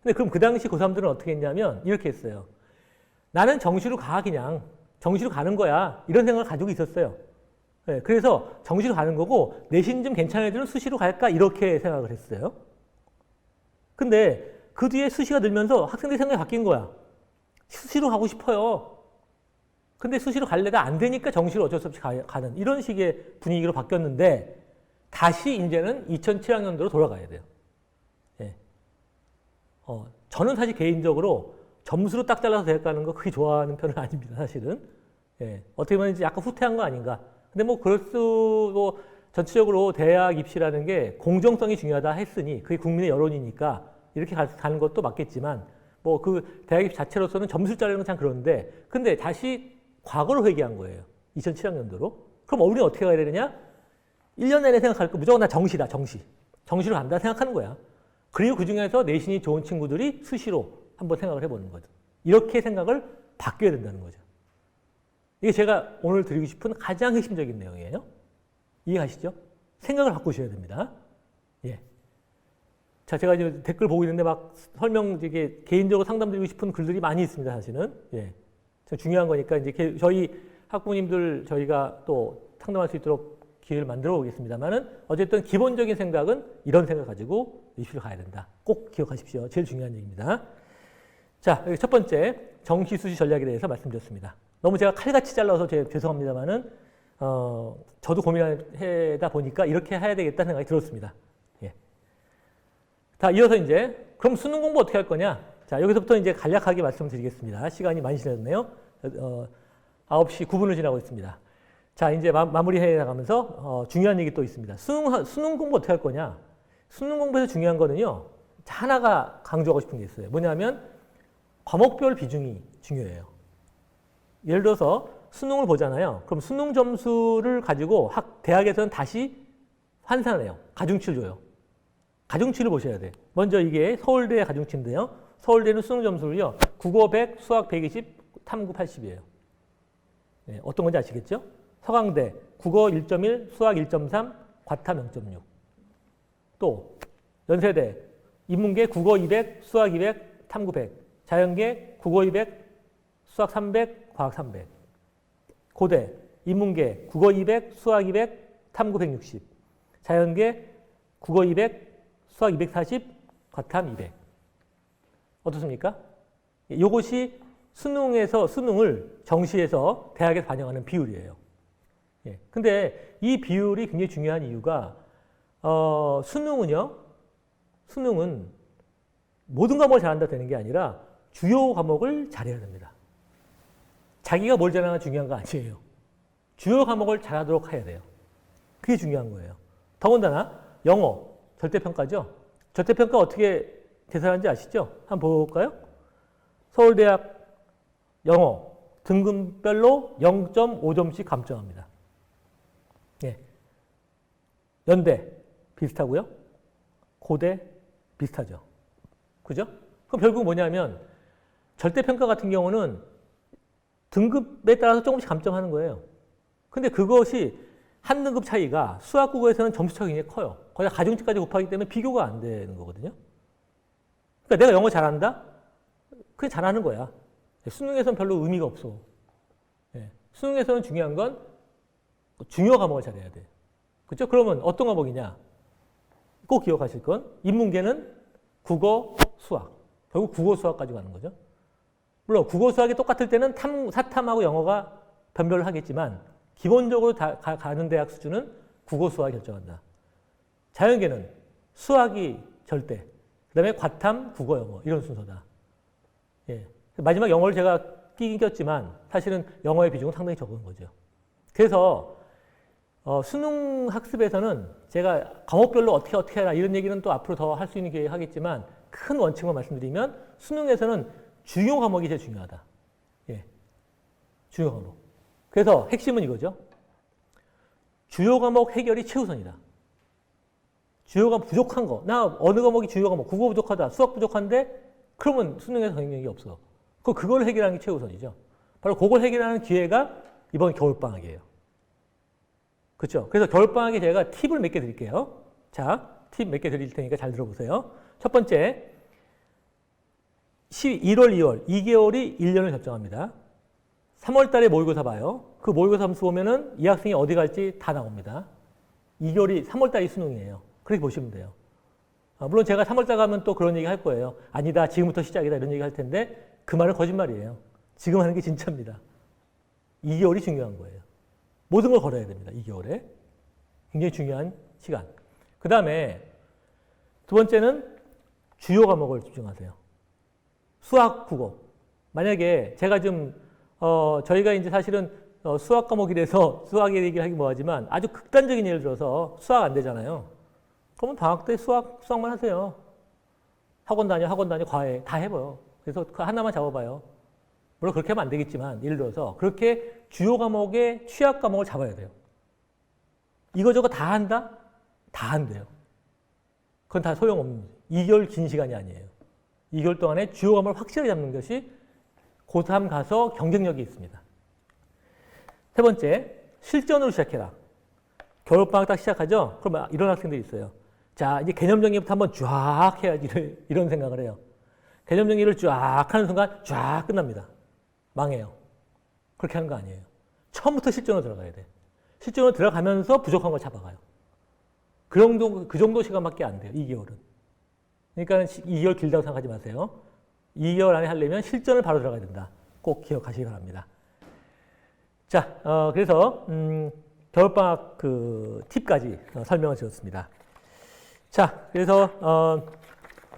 [SPEAKER 1] 근데 그럼 그 당시 고3들은 어떻게 했냐면 이렇게 했어요. 나는 정시로 가 그냥. 정시로 가는 거야. 이런 생각을 가지고 있었어요. 네, 그래서 정시로 가는 거고 내신 좀 괜찮은 애들은 수시로 갈까 이렇게 생각을 했어요. 근데 그 뒤에 수시가 늘면서 학생들 생각이 바뀐 거야. 수시로 가고 싶어요. 근데 수시로 갈래가 안 되니까 정시로 어쩔 수 없이 가는 이런 식의 분위기로 바뀌었는데 다시 이제는 2007학년도로 돌아가야 돼요. 예. 저는 사실 개인적으로 점수로 딱 잘라서 대학 가는 거 그렇게 좋아하는 편은 아닙니다. 사실은. 예. 어떻게 보면 이제 약간 후퇴한 거 아닌가. 근데 뭐 전체적으로 대학 입시라는 게 공정성이 중요하다 했으니 그게 국민의 여론이니까 이렇게 가는 것도 맞겠지만 뭐 그 대학 입시 자체로서는 점수를 자르는 건 참 그런데 근데 다시 과거로 회귀한 거예요. 2007학년도로. 그럼 우리는 어떻게 가야 되느냐? 1년 내내 생각할 거 무조건 나 정시다. 정시로 간다 생각하는 거야. 그리고 그중에서 내신이 좋은 친구들이 수시로 한번 생각을 해보는 거죠. 이렇게 생각을 바뀌어야 된다는 거죠. 이게 제가 오늘 드리고 싶은 가장 핵심적인 내용이에요. 이해가시죠? 생각을 바꾸셔야 됩니다. 예. 자, 제가 이제 댓글 보고 있는데 막 이게 개인적으로 상담드리고 싶은 글들이 많이 있습니다, 사실은. 예. 중요한 거니까 이제 저희 학부모님들 저희가 또 상담할 수 있도록 기회를 만들어 보겠습니다만은 어쨌든 기본적인 생각은 이런 생각 가지고 입시를 가야 된다. 꼭 기억하십시오. 제일 중요한 얘기입니다. 자, 첫 번째 정시 수시 전략에 대해서 말씀드렸습니다. 너무 제가 칼같이 잘라서 죄송합니다만은 저도 고민하다 보니까 이렇게 해야 되겠다는 생각이 들었습니다. 예. 자, 이어서 이제 그럼 수능 공부 어떻게 할 거냐? 자, 여기서부터 이제 간략하게 말씀드리겠습니다. 시간이 많이 지났네요. 9시 9분을 지나고 있습니다. 자, 이제 마무리해 나가면서 중요한 얘기 또 있습니다. 수능 공부 어떻게 할 거냐? 수능 공부에서 중요한 거는요. 하나가 강조하고 싶은 게 있어요. 뭐냐면 과목별 비중이 중요해요. 예를 들어서 수능을 보잖아요. 그럼 수능 점수를 가지고 대학에서는 다시 환산해요. 가중치를 줘요. 가중치를 보셔야 돼. 먼저 이게 서울대 가중치인데요. 서울대는 수능 점수를요. 국어 100, 수학 120, 탐구 80이에요. 네, 어떤 건지 아시겠죠? 서강대 국어 1.1, 수학 1.3, 과탐 0.6. 또 연세대 인문계 국어 200, 수학 200, 탐구 100. 자연계 국어 200, 수학 300, 과학 300. 고대, 인문계, 국어 200, 수학 200, 탐구 160. 자연계, 국어 200, 수학 240, 과탐 200. 어떻습니까? 이것이 수능을 정시해서 대학에 반영하는 비율이에요. 예. 근데 이 비율이 굉장히 중요한 이유가 수능은 모든 과목을 잘한다 되는 게 아니라 주요 과목을 잘해야 됩니다. 자기가 뭘 잘하는 게 중요한 거 아니에요. 주요 과목을 잘하도록 해야 돼요. 그게 중요한 거예요. 더군다나 영어 절대평가죠. 절대평가 어떻게 계산하는지 아시죠? 한번 볼까요? 서울대학 영어 등급별로 0.5점씩 감점합니다. 예. 연대 비슷하고요. 고대 비슷하죠. 그죠? 그럼 결국 뭐냐면 절대평가 같은 경우는 등급에 따라서 조금씩 감점하는 거예요. 근데 그것이 한 등급 차이가 수학, 국어에서는 점수 차이가 굉장히 커요. 거기다 가중치까지 곱하기 때문에 비교가 안 되는 거거든요. 그러니까 내가 영어 잘한다? 그게 잘하는 거야. 수능에서는 별로 의미가 없어. 예. 수능에서는 중요한 건 중요 과목을 잘해야 돼. 그렇죠? 그러면 어떤 과목이냐? 꼭 기억하실 건 인문계는 국어, 수학. 결국 국어, 수학까지 가는 거죠. 물론 국어, 수학이 똑같을 때는 사탐하고 영어가 변별을 하겠지만 기본적으로 가는 대학 수준은 국어, 수학이 결정한다. 자연계는 수학이 절대, 그 다음에 과탐, 국어, 영어 이런 순서다. 예. 마지막 영어를 제가 끼긴 꼈지만 사실은 영어의 비중은 상당히 적은 거죠. 그래서 수능 학습에서는 제가 과목별로 어떻게 해라 이런 얘기는 또 앞으로 더 할 수 있는 기회에 하겠지만 큰 원칙만 말씀드리면 수능에서는 중요 과목이 제일 중요하다. 예. 중요 과목. 그래서 핵심은 이거죠. 주요 과목 해결이 최우선이다. 주요 과목 부족한 거. 나 어느 과목이 주요 과목, 국어 부족하다, 수학 부족한데 그러면 수능에서 경쟁력이 없어. 그걸 해결하는 게 최우선이죠. 바로 그걸 해결하는 기회가 이번 겨울방학이에요. 그렇죠? 그래서 겨울방학에 제가 팁을 몇 개 드릴게요. 자, 팁 몇 개 드릴 테니까 잘 들어보세요. 첫 번째, 1월, 2월, 2개월이 1년을 결정합니다. 3월 달에 모의고사 봐요. 그 모의고사 점수 보면은 이 학생이 어디 갈지 다 나옵니다. 2개월이 3월 달이 수능이에요. 그렇게 보시면 돼요. 물론 제가 3월 달 가면 또 그런 얘기 할 거예요. 아니다, 지금부터 시작이다 이런 얘기 할 텐데 그 말은 거짓말이에요. 지금 하는 게 진짜입니다. 2개월이 중요한 거예요. 모든 걸 걸어야 됩니다. 2개월에. 굉장히 중요한 시간. 그 다음에 두 번째는 주요 과목을 집중하세요. 수학, 국어. 만약에 제가 좀 저희가 이제 사실은 수학 과목이라서 수학 얘기를 하긴 뭐하지만 아주 극단적인 예를 들어서 수학 안 되잖아요. 그러면 방학 때 수학만 하세요. 학원 다녀, 과외 다 해봐요. 그래서 그 하나만 잡아봐요. 물론 그렇게 하면 안 되겠지만 예를 들어서 그렇게 주요 과목의 취약 과목을 잡아야 돼요. 이거저거 다 한다? 다 한대요. 그건 다 소용없는 거죠. 2개월 긴 시간이 아니에요. 2개월 동안에 주요 과목을 확실하게 잡는 것이 고3 가서 경쟁력이 있습니다. 세 번째, 실전으로 시작해라. 겨울방학 딱 시작하죠? 그럼 이런 학생들이 있어요. 자, 이제 개념 정리부터 한번 쫙 해야지 이런 생각을 해요. 개념 정리를 쫙 하는 순간 쫙 끝납니다. 망해요. 그렇게 하는 거 아니에요. 처음부터 실전으로 들어가야 돼. 실전으로 들어가면서 부족한 걸 잡아가요. 그 정도 시간밖에 안 돼요. 2개월은. 그러니까 2개월 길다고 생각하지 마세요. 2개월 안에 하려면 실전을 바로 들어가야 된다. 꼭 기억하시기 바랍니다. 자, 그래서 겨울방학 그 팁까지 설명을 드렸습니다. 자, 그래서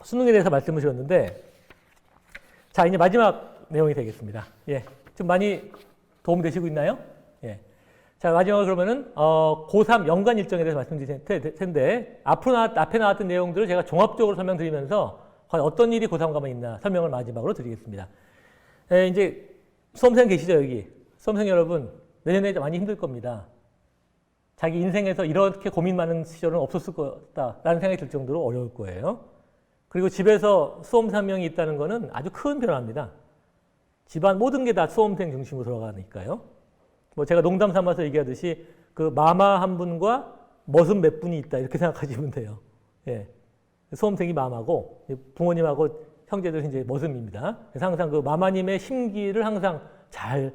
[SPEAKER 1] 수능에 대해서 말씀을 드렸는데, 자, 이제 마지막 내용이 되겠습니다. 예, 좀 많이 도움되시고 있나요? 예. 자, 마지막으로 그러면은 고3 연간 일정에 대해서 말씀드릴 텐데 앞에 나왔던 내용들을 제가 종합적으로 설명드리면서 과연 어떤 일이 고3 가면 있나 설명을 마지막으로 드리겠습니다. 예, 이제 수험생 계시죠, 여기? 수험생 여러분, 내년에 많이 힘들 겁니다. 자기 인생에서 이렇게 고민 많은 시절은 없었을 거다라는 생각이 들 정도로 어려울 거예요. 그리고 집에서 수험생 한 명이 있다는 것은 아주 큰 변화입니다. 집안 모든 게 다 수험생 중심으로 돌아가니까요. 뭐 제가 농담 삼아서 얘기하듯이 그 마마 한 분과 머슴 몇 분이 있다 이렇게 생각하시면 돼요. 예. 수험생이 마마고 부모님하고 형제들은 이제 머슴입니다. 그래서 항상 그 마마님의 심기를 항상 잘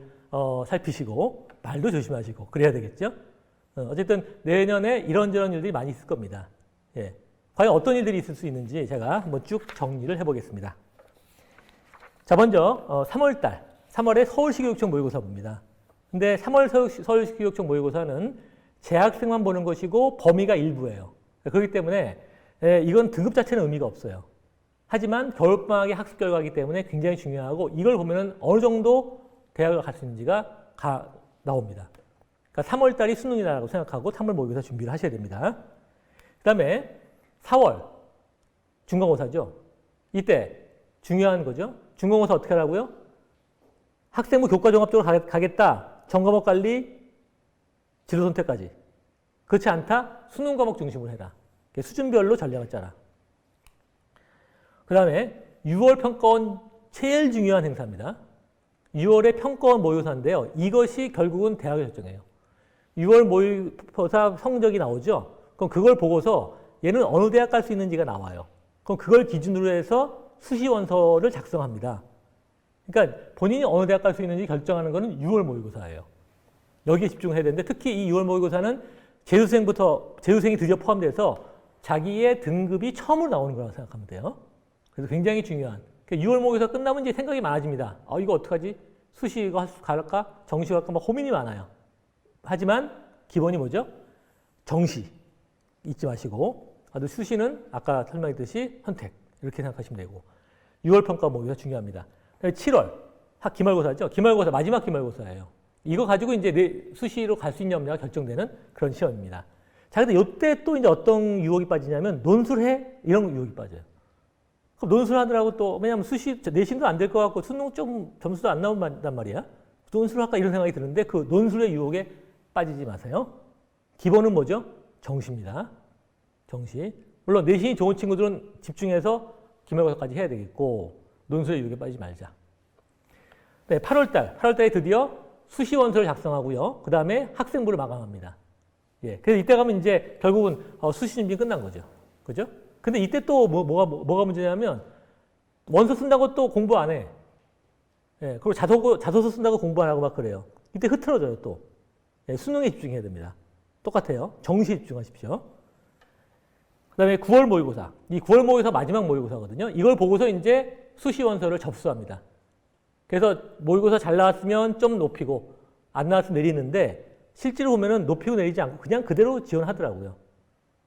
[SPEAKER 1] 살피시고 말도 조심하시고 그래야 되겠죠. 어쨌든 내년에 이런저런 일들이 많이 있을 겁니다. 예. 과연 어떤 일들이 있을 수 있는지 제가 한번 쭉 정리를 해보겠습니다. 자, 먼저 3월에 서울시 교육청 모의고사 봅니다. 근데 3월 서울시 교육청 모의고사는 재학생만 보는 것이고 범위가 일부예요. 그렇기 때문에 이건 등급 자체는 의미가 없어요. 하지만 겨울방학의 학습 결과이기 때문에 굉장히 중요하고 이걸 보면은 어느 정도 대학을 갈 수 있는지가 나옵니다. 그러니까 3월 달이 수능이라고 생각하고 3월 모의고사 준비를 하셔야 됩니다. 그 다음에 4월 중간고사죠. 이때 중요한 거죠. 중간고사 어떻게 하라고요? 학생부 교과종합적으로 가겠다. 전과목 관리, 진로 선택까지. 그렇지 않다. 수능 과목 중심으로 해라. 수준별로 전략을 짜라. 그 다음에 6월 평가원 제일 중요한 행사입니다. 6월에 평가원 모의고사인데요. 이것이 결국은 대학을 결정해요. 6월 모의고사 성적이 나오죠. 그럼 그걸 보고서 얘는 어느 대학 갈 수 있는지가 나와요. 그럼 그걸 기준으로 해서 수시원서를 작성합니다. 그러니까 본인이 어느 대학 갈 수 있는지 결정하는 것은 6월 모의고사예요. 여기에 집중해야 되는데 특히 이 6월 모의고사는 재수생이 드디어 포함돼서 자기의 등급이 처음으로 나오는 거라고 생각하면 돼요. 그래서 굉장히 중요한. 6월 모의고사 끝나면 이제 생각이 많아집니다. 이거 어떡하지? 수시가 갈까? 정시가 갈까? 막 고민이 많아요. 하지만 기본이 뭐죠? 정시 잊지 마시고 수시는 아까 설명했듯이 선택 이렇게 생각하시면 되고 6월 평가 모의고사 중요합니다. 7월 기말고사죠. 기말고사 마지막 기말고사예요. 이거 가지고 이제 수시로 갈 수 있냐 없냐가 결정되는 그런 시험입니다. 자, 근데 이때 또 이제 어떤 유혹이 빠지냐면 논술해 이런 유혹이 빠져요. 그럼 논술 하더라고 또 왜냐하면 수시 내신도 안 될 것 같고 수능 좀 점수도 안 나온단 말이야. 논술 할까 이런 생각이 드는데 그 논술의 유혹에 빠지지 마세요. 기본은 뭐죠? 정시입니다. 정시. 물론 내신이 좋은 친구들은 집중해서 기말고사까지 해야 되겠고 논술의 유혹에 빠지지 말자. 네, 8월달에 드디어 수시 원서를 작성하고요. 그 다음에 학생부를 마감합니다. 예, 그래서 이때 가면 이제 결국은 수시 준비 끝난 거죠. 그죠? 근데 이때 또 뭐가 문제냐면 원서 쓴다고 또 공부 안 해. 예, 그리고 자소서 쓴다고 공부 안 하고 막 그래요. 이때 흐트러져요 또. 예, 수능에 집중해야 됩니다. 똑같아요. 정시에 집중하십시오. 그 다음에 9월 모의고사. 이 9월 모의고사 마지막 모의고사거든요. 이걸 보고서 이제 수시 원서를 접수합니다. 그래서 모의고사 잘 나왔으면 좀 높이고 안 나왔으면 내리는데 실제로 보면은 높이고 내리지 않고 그냥 그대로 지원하더라고요.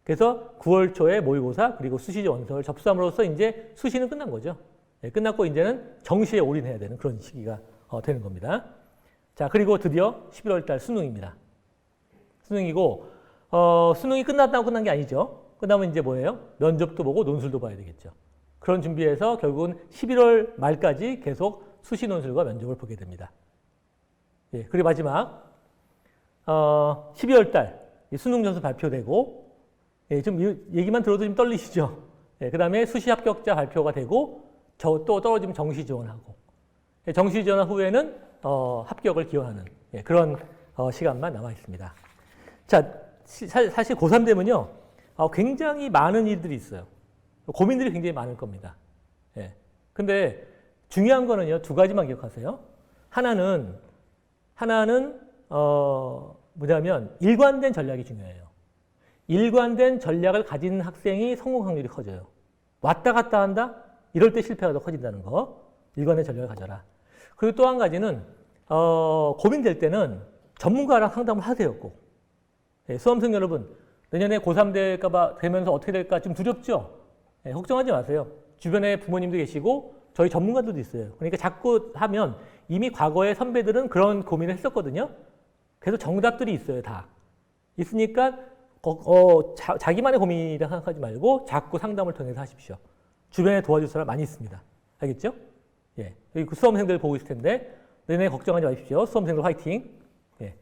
[SPEAKER 1] 그래서 9월 초에 모의고사 그리고 수시 원서를 접수함으로써 이제 수시는 끝난 거죠. 네, 끝났고 이제는 정시에 올인해야 되는 그런 시기가 되는 겁니다. 자, 그리고 드디어 11월 달 수능입니다. 수능이고 수능이 끝났다고 끝난 게 아니죠. 끝나면 이제 뭐예요? 면접도 보고 논술도 봐야 되겠죠. 그런 준비해서 결국은 11월 말까지 계속 수시 논술과 면접을 보게 됩니다. 예, 그리고 마지막 12월 달 수능 점수 발표되고 예, 좀 얘기만 들어도 좀 떨리시죠? 예, 그 다음에 수시 합격자 발표가 되고 또 떨어지면 정시 지원하고 예, 정시 지원 후에는 합격을 기원하는 예, 그런 시간만 남아 있습니다. 자, 사실 고3 되면요 굉장히 많은 일들이 있어요. 고민들이 굉장히 많을 겁니다. 예, 근데 중요한 거는요 두 가지만 기억하세요. 하나는 뭐냐면 일관된 전략이 중요해요. 일관된 전략을 가진 학생이 성공 확률이 커져요. 왔다 갔다 한다? 이럴 때 실패가 더 커진다는 거. 일관된 전략을 가져라. 그리고 또 한 가지는 고민될 때는 전문가랑 상담을 하세요 꼭. 예, 수험생 여러분 내년에 고3 되면서 어떻게 될까 좀 두렵죠? 예, 걱정하지 마세요. 주변에 부모님도 계시고 저희 전문가들도 있어요. 그러니까 자꾸 하면 이미 과거에 선배들은 그런 고민을 했었거든요. 그래서 정답들이 있어요 다. 있으니까 자기만의 고민이라 생각하지 말고 자꾸 상담을 통해서 하십시오. 주변에 도와줄 사람 많이 있습니다. 알겠죠? 예. 여기 그 수험생들 보고 있을 텐데 내내 걱정하지 마십시오. 수험생들 화이팅. 예.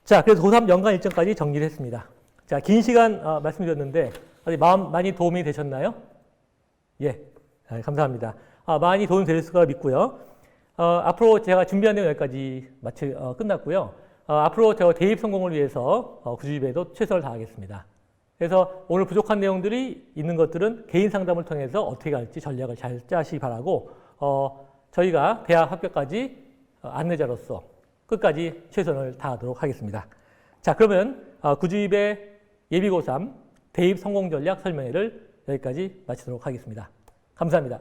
[SPEAKER 1] 자, 그래서 고3 연간 일정까지 정리를 했습니다. 자, 긴 시간 말씀드렸는데 마음 많이 도움이 되셨나요? 예. 감사합니다. 많이 도움이 될 거라 믿고요. 앞으로 제가 준비한 내용 여기까지 끝났고요. 앞으로 제가 대입 성공을 위해서 구주입에도 최선을 다하겠습니다. 그래서 오늘 부족한 내용들이 있는 것들은 개인 상담을 통해서 어떻게 갈지 전략을 잘 짜시기 바라고 저희가 대학 합격까지 안내자로서 끝까지 최선을 다하도록 하겠습니다. 자, 그러면 구주입의 예비 고3 대입 성공 전략 설명회를 여기까지 마치도록 하겠습니다. 감사합니다.